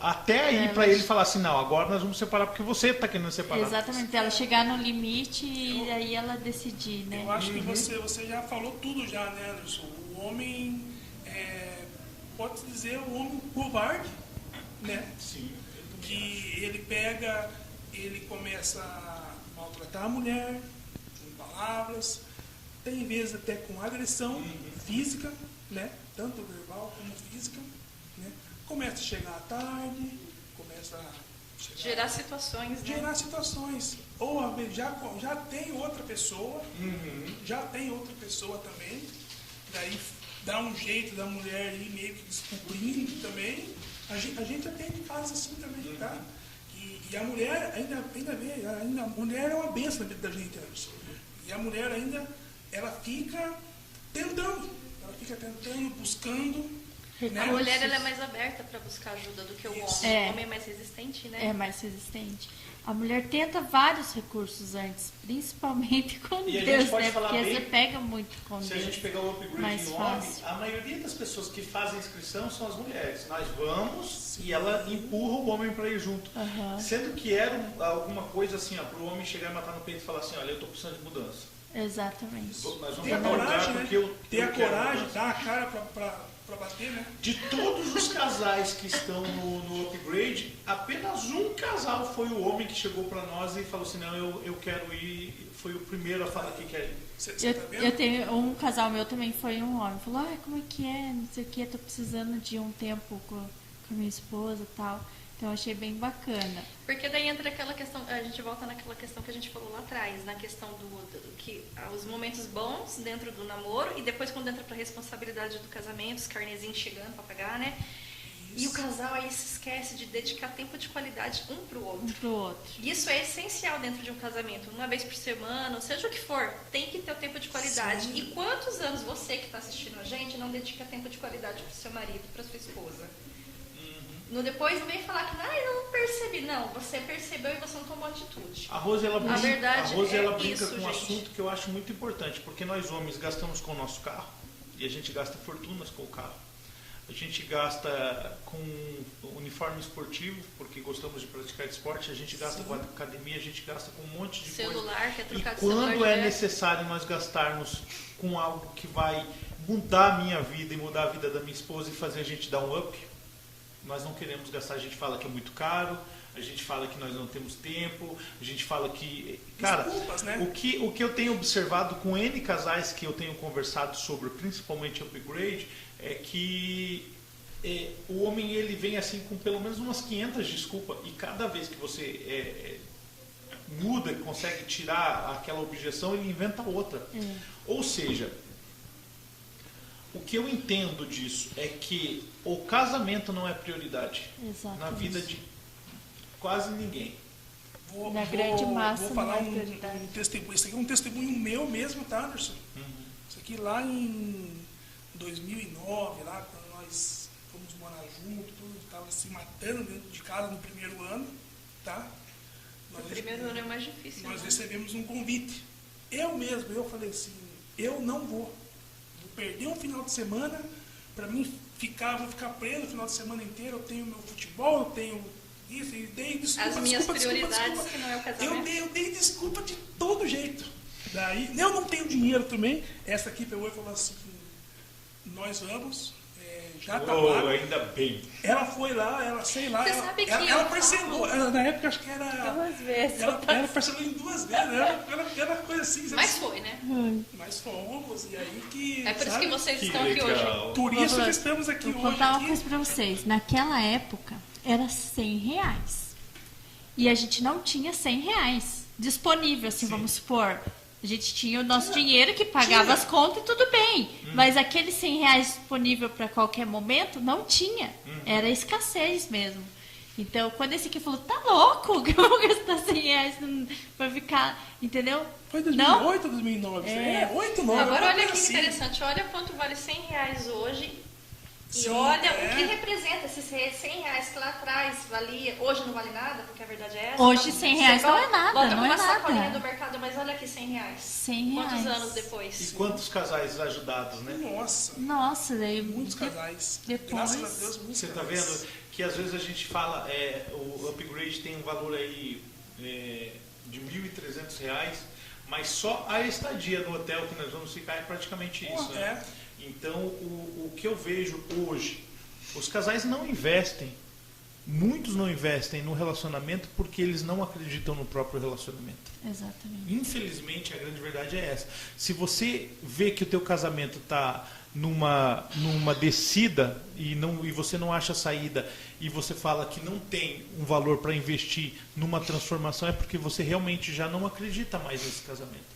até aí para ele falar assim: não, agora nós vamos separar porque você está querendo separar. Exatamente, ela chegar no limite e aí ela decidir, né? Eu acho que você já falou tudo já, né, Anderson? O homem, pode dizer, o homem covarde, né? Sim. Que ele começa a maltratar a mulher com palavras, tem vezes até com agressão física, né? Tanto verbal como física, né? Começa a chegar à tarde, começa a Gerar situações, né? gerar situações. Ou às vezes já tem outra pessoa, também, daí dá um jeito da mulher ir meio que descobrindo também. A gente atende casos assim também, tá? E a mulher ainda a mulher é uma bênção na vida da gente, Anderson. E a mulher ainda, ela fica tentando, buscando, A mulher ela é mais aberta para buscar ajuda do que o homem. É. O homem é mais resistente, né? É mais resistente. A mulher tenta vários recursos antes, principalmente com E a gente Deus, pode né? falar Porque bem, você pega muito com Se Deus. a gente pegar o upgrade mais no homem, fácil. a maioria das pessoas que fazem inscrição são as mulheres. Nós vamos e ela empurra o homem para ir junto. Aham. Sendo que era alguma coisa assim, para o homem chegar e matar no peito e falar assim, olha, eu estou precisando de mudança. Exatamente. Nós vamos Ter a abordar coragem, porque né? Ter a eu quero coragem, mudança. dar a cara pra bater, né? De todos os casais que estão no upgrade, apenas um casal foi o homem que chegou para nós e falou assim, não, eu quero ir, foi o primeiro a falar que quer ir. Você tá vendo? Eu tenho um casal meu também foi um homem. Falou, como é que é? Não sei o que, tô precisando de um tempo com a minha esposa e tal. Então eu achei bem bacana. Porque daí entra aquela questão, a gente volta naquela questão que a gente falou lá atrás, na questão do que os momentos bons dentro do namoro e depois quando entra pra responsabilidade do casamento, os carnezinhos chegando pra pagar, né? E o casal aí se esquece de dedicar tempo de qualidade um pro outro. Um pro outro. Isso é essencial dentro de um casamento. Uma vez por semana, seja o que for, tem que ter o tempo de qualidade. Sim. E quantos anos você que está assistindo a gente não dedica tempo de qualidade pro seu marido, pra sua esposa? No depois não vem falar que eu não percebi. Não, você percebeu e você não tomou atitude. A Rose, ela brinca, verdade ela é brinca isso, com um gente. assunto que eu acho muito importante, porque nós homens gastamos com o nosso carro e a gente gasta fortunas com o carro. A gente gasta com uniforme esportivo, porque gostamos de praticar esporte, a gente gasta com academia, a gente gasta com um monte de Celular, quer coisa. E trocar de celular quando é direto. necessário nós gastarmos com algo que vai mudar a minha vida e mudar a vida da minha esposa e fazer a gente dar um up, nós não queremos gastar. A gente fala que é muito caro, a gente fala que nós não temos tempo, a gente fala que... Cara, Desculpas, né? o que eu tenho observado com N casais que eu tenho conversado sobre, principalmente upgrade, é que o homem ele vem assim com pelo menos umas 500 desculpas, e cada vez que você muda e consegue tirar aquela objeção, ele inventa outra. Ou seja, o que eu entendo disso é que o casamento não é prioridade Exatamente. na vida de quase ninguém. Na grande massa Vou falar não é prioridade. um testemunho. Isso aqui é um testemunho meu mesmo, tá, Anderson? Isso aqui lá em 2009, lá quando nós fomos morar juntos, tudo estava se matando dentro de casa no primeiro ano, tá? O primeiro ano é mais difícil. Nós né? recebemos um convite. Eu falei assim, eu não vou. Vou perder um final de semana, para mim vou ficar preso o final de semana inteiro, eu tenho meu futebol, eu tenho isso, e dei desculpa, As minhas prioridades, que não é o casamento. Eu dei desculpa de todo jeito. Daí, eu não tenho dinheiro também. Essa aqui pegou e falou assim, nós vamos, já tá pago. Ainda bem. Ela foi lá, ela sei lá, Você sabe que ela eu parcelou, na época acho que era... 2 vezes. Ela parcelou em 2 vezes, era coisa assim. sabe? Mas foi, né? Mas fomos, e aí que... É por isso sabe? que vocês Que estão aqui hoje. legal. Por isso que estamos aqui Vou hoje. contar uma Aqui. coisa pra vocês. Naquela época, era R$100. E a gente não tinha R$100 disponível, assim, vamos supor. A gente tinha o nosso dinheiro que pagava as contas e tudo bem. Mas aquele R$100 disponível para qualquer momento, não tinha. Era escassez mesmo. Então, quando esse aqui falou, tá louco, que eu vou gastar R$100 pra ficar, entendeu? Foi 2008 ou 2009? 8, 9. Agora olha que assim. interessante, olha quanto vale R$100 hoje. E Sim, olha o que representa esses R$100 que lá atrás valia. Hoje não vale nada, porque a verdade é essa. Hoje R$100 não é nada, Volta não com é uma sacolinha nada. do mercado, mas olha aqui R$100. R$100. Quantos anos E depois? quantos casais ajudados, né? Nossa, Nossa, daí... muitos casais. Depois- Graças a Deus, muitos Você está casais. vendo que às vezes a gente fala, o upgrade tem um valor aí de R$1.300, mas só a estadia no hotel que nós vamos ficar é praticamente isso. Pô, Né? Então, o que eu vejo hoje, os casais não investem, muitos não investem no relacionamento porque eles não acreditam no próprio relacionamento. Exatamente. Infelizmente, a grande verdade é essa. Se você vê que o teu casamento está numa descida e você não acha saída e você fala que não tem um valor para investir numa transformação, é porque você realmente já não acredita mais nesse casamento.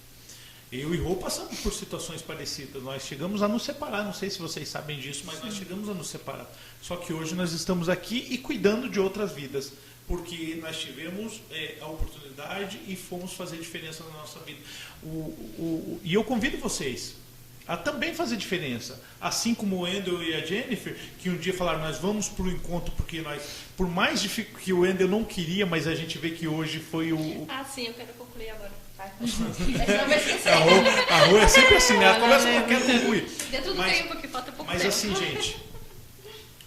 Eu e Rô passamos por situações parecidas. Nós chegamos a nos separar. Não sei se vocês sabem disso, mas nós chegamos a nos separar. Só que hoje nós estamos aqui e cuidando de outras vidas. Porque nós tivemos a oportunidade e fomos fazer diferença na nossa vida. E eu convido vocês a também fazer diferença. Assim como o Wendel e a Jennifer, que um dia falaram, nós vamos pro encontro, porque nós, por mais difícil que o Wendel não queria, mas a gente vê que hoje foi o... Ah, sim, eu quero concluir agora. Vai, senão vai esquecer. A Rô é sempre assim, né? Ela começa com eu quero concluir. Dentro do tempo, que falta pouco mas tempo. assim, gente,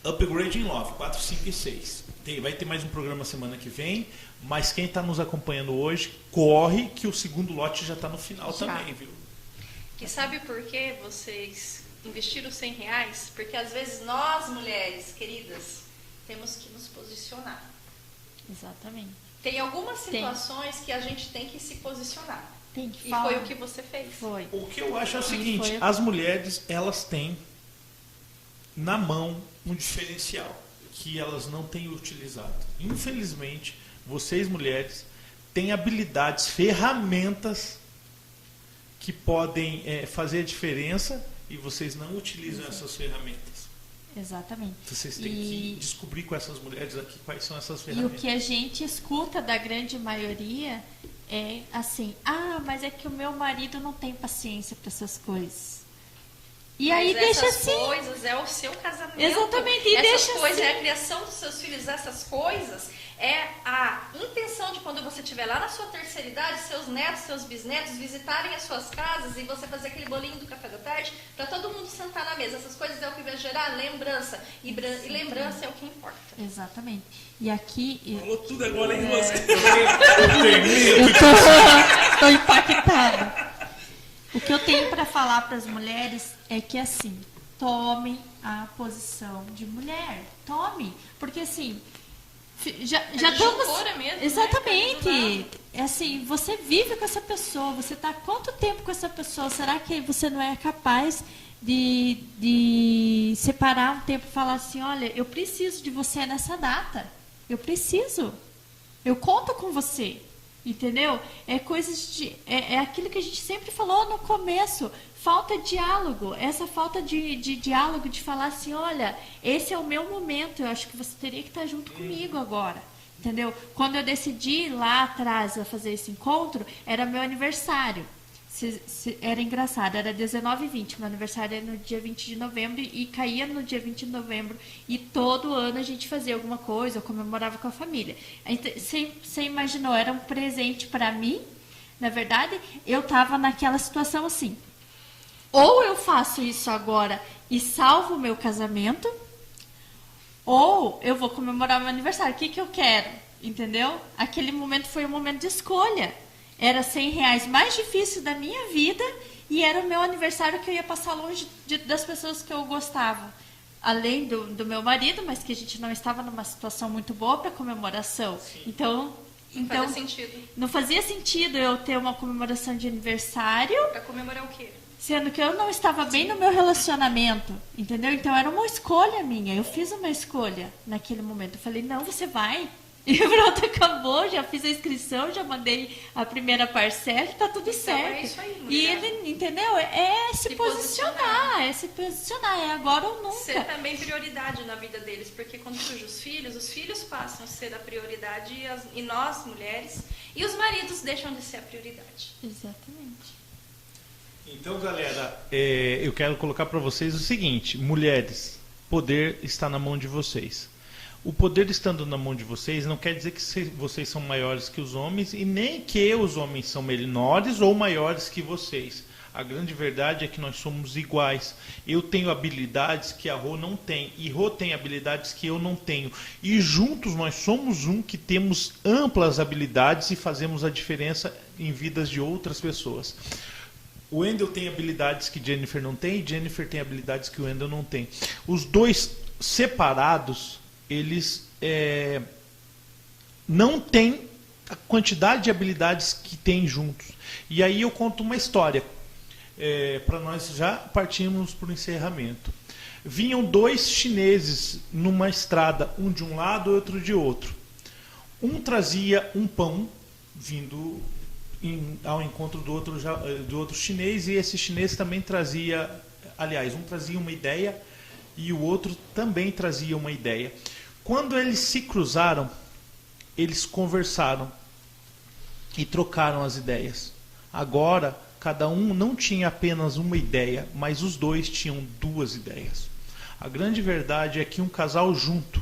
Upgrade in Love, 4, 5 e 6. Vai ter mais um programa semana que vem, mas quem está nos acompanhando hoje, corre que o segundo lote já está no final também, viu? E sabe por que vocês investiram R$100? Porque às vezes nós, mulheres queridas, temos que nos posicionar. Exatamente. Tem algumas situações que a gente tem que se posicionar. Tem que E falar. foi o que você fez. Foi. O que eu acho é o seguinte, Foi. as mulheres, elas têm na mão um diferencial que elas não têm utilizado. Infelizmente, vocês mulheres têm habilidades, ferramentas que podem fazer a diferença e vocês não utilizam essas ferramentas. Exatamente. Vocês têm que descobrir com essas mulheres aqui quais são essas E o ferramentas. que a gente escuta da grande maioria é assim, mas é que o meu marido não tem paciência para essas coisas. E aí Mas deixa essas assim. coisas é o seu casamento. Exatamente, e essas deixa coisas assim. é a criação dos seus filhos, essas coisas é a intenção de quando você estiver lá na sua terceira idade, seus netos, seus bisnetos visitarem as suas casas e você fazer aquele bolinho do café da tarde para todo mundo sentar na mesa. Essas coisas é o que vai gerar lembrança e lembrança é o que importa. Exatamente. E aqui Falou tudo agora, hein, você? eu tô impactada. O que eu tenho para falar para as mulheres é que assim, tome a posição de mulher, tome, porque assim já estamos mesmo, exatamente, né? é assim, você vive com essa pessoa, você está há quanto tempo com essa pessoa? Será que você não é capaz de separar um tempo e falar assim, olha, eu preciso de você nessa data, eu conto com você. Entendeu? É coisas de. É aquilo que a gente sempre falou no começo. Falta de diálogo. Essa falta de diálogo, de falar assim, olha, esse é o meu momento. Eu acho que você teria que estar junto comigo agora. Entendeu? Quando eu decidi lá atrás a fazer esse encontro, era meu aniversário. Era engraçado, era 19 e 20. Meu aniversário era no dia 20 de novembro e caía no dia 20 de novembro. E todo ano a gente fazia alguma coisa, eu comemorava com a família. Você imaginou, era um presente para mim. Na verdade, eu estava naquela situação assim. Ou eu faço isso agora e salvo o meu casamento, ou eu vou comemorar meu aniversário. O que eu quero? Entendeu? Aquele momento foi um momento de escolha. Era R$100 mais difícil da minha vida e era o meu aniversário que eu ia passar longe das pessoas que eu gostava. Além do meu marido, mas que a gente não estava numa situação muito boa para comemoração. Sim. Então Não fazia sentido. não fazia sentido eu ter uma comemoração de aniversário, Pra comemorar o quê? sendo que eu não estava bem no meu relacionamento, entendeu? Então era uma escolha minha, eu fiz uma escolha naquele momento. Eu falei, não, você vai. E pronto, acabou, já fiz a inscrição, já mandei a primeira parcela, tá tudo certo. É isso aí, mulher. E ele, entendeu? É se posicionar, é agora ou nunca. Ser também prioridade na vida deles, porque quando surgem os filhos passam a ser a prioridade e nós, mulheres, e os maridos deixam de ser a prioridade. Exatamente. Então, galera, eu quero colocar para vocês o seguinte, mulheres, poder está na mão de vocês. O poder estando na mão de vocês não quer dizer que vocês são maiores que os homens e nem que os homens são menores ou maiores que vocês. A grande verdade é que nós somos iguais. Eu tenho habilidades que a Rô não tem e Rô tem habilidades que eu não tenho. E juntos nós somos que temos amplas habilidades e fazemos a diferença em vidas de outras pessoas. O Wendel tem habilidades que Jennifer não tem e Jennifer tem habilidades que o Wendel não tem. Os dois separados, eles não têm a quantidade de habilidades que têm juntos. E aí eu conto uma história, para nós já partirmos para o encerramento. Vinham dois chineses numa estrada, um de um lado e outro de outro. Um trazia um pão, vindo ao encontro do outro chinês, e esse chinês também trazia, aliás, um trazia uma ideia e o outro também trazia uma ideia. Quando eles se cruzaram, eles conversaram e trocaram as ideias. Agora, cada um não tinha apenas uma ideia, mas os dois tinham duas ideias. A grande verdade é que um casal junto,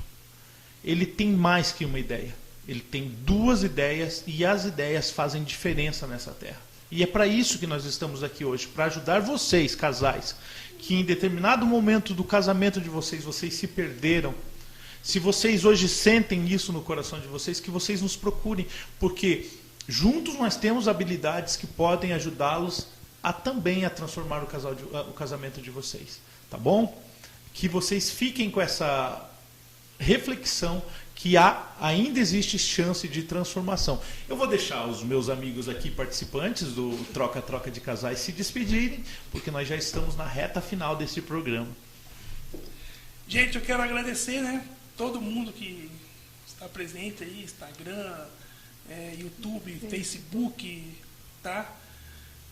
ele tem mais que uma ideia. Ele tem duas ideias e as ideias fazem diferença nessa terra. E é para isso que nós estamos aqui hoje, para ajudar vocês, casais, que em determinado momento do casamento de vocês, vocês se perderam. Se vocês hoje sentem isso no coração de vocês, que vocês nos procurem, porque juntos nós temos habilidades que podem ajudá-los a também a transformar o casamento de vocês. Tá bom? Que vocês fiquem com essa reflexão que ainda existe chance de transformação. Eu vou deixar os meus amigos aqui participantes do Troca-Troca de Casais se despedirem, porque nós já estamos na reta final desse programa. Gente, eu quero agradecer, né, todo mundo que está presente aí, Instagram, YouTube, Facebook, tá?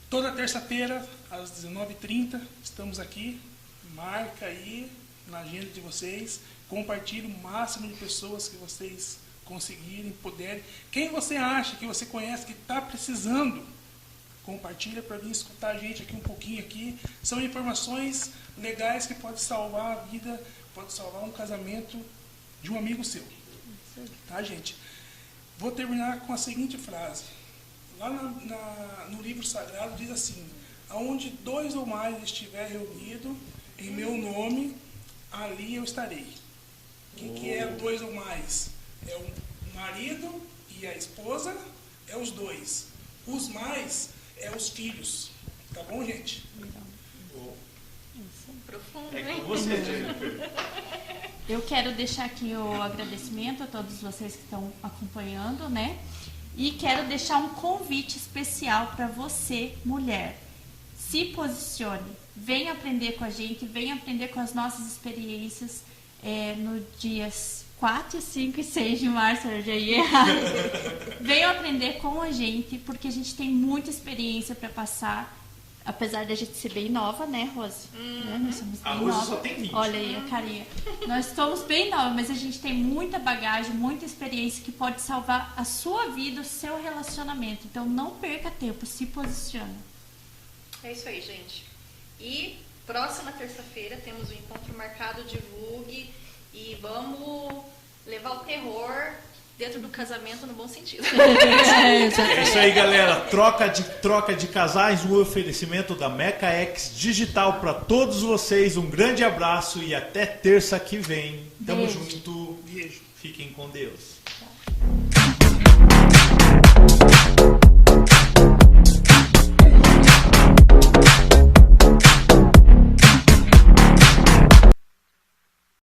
Toda terça-feira, às 19h30, estamos aqui. Marca aí na agenda de vocês. Compartilhe o máximo de pessoas que vocês conseguirem, puderem. Quem você acha, que você conhece, que está precisando, compartilha para vir escutar a gente aqui um pouquinho aqui. São informações legais que podem salvar a vida, pode salvar um casamento de um amigo seu. Tá, gente? Vou terminar com a seguinte frase. Lá no livro sagrado diz assim: aonde 2 ou mais estiver reunido em meu nome, ali eu estarei. O que é 2 ou mais? É o marido e a esposa, é os 2. Os mais é os filhos. Tá bom, gente? Profundo, É hein? com você, Jennifer. Eu quero deixar aqui o agradecimento a todos vocês que estão acompanhando, né? E quero deixar um convite especial para você, mulher. Se posicione, venha aprender com a gente, venha aprender com as nossas experiências no dias 4, 5 e 6 de março, eu já ia errar. Venham aprender com a gente, porque a gente tem muita experiência para passar, apesar da gente ser bem nova, né, Rose? Né? Nós somos bem A Rose nova. só tem 20. Olha aí a carinha. Nós somos bem novos, mas a gente tem muita bagagem, muita experiência que pode salvar a sua vida, o seu relacionamento. Então não perca tempo, se posicione. É isso aí, gente. E próxima terça-feira temos o encontro marcado, divulgue e vamos levar o terror dentro do casamento no bom sentido. É isso aí, galera. Troca de casais, o oferecimento da Meca X Digital para todos vocês. Um grande abraço e até terça que vem. Tamo Beijo. junto. Beijo. Fiquem com Deus.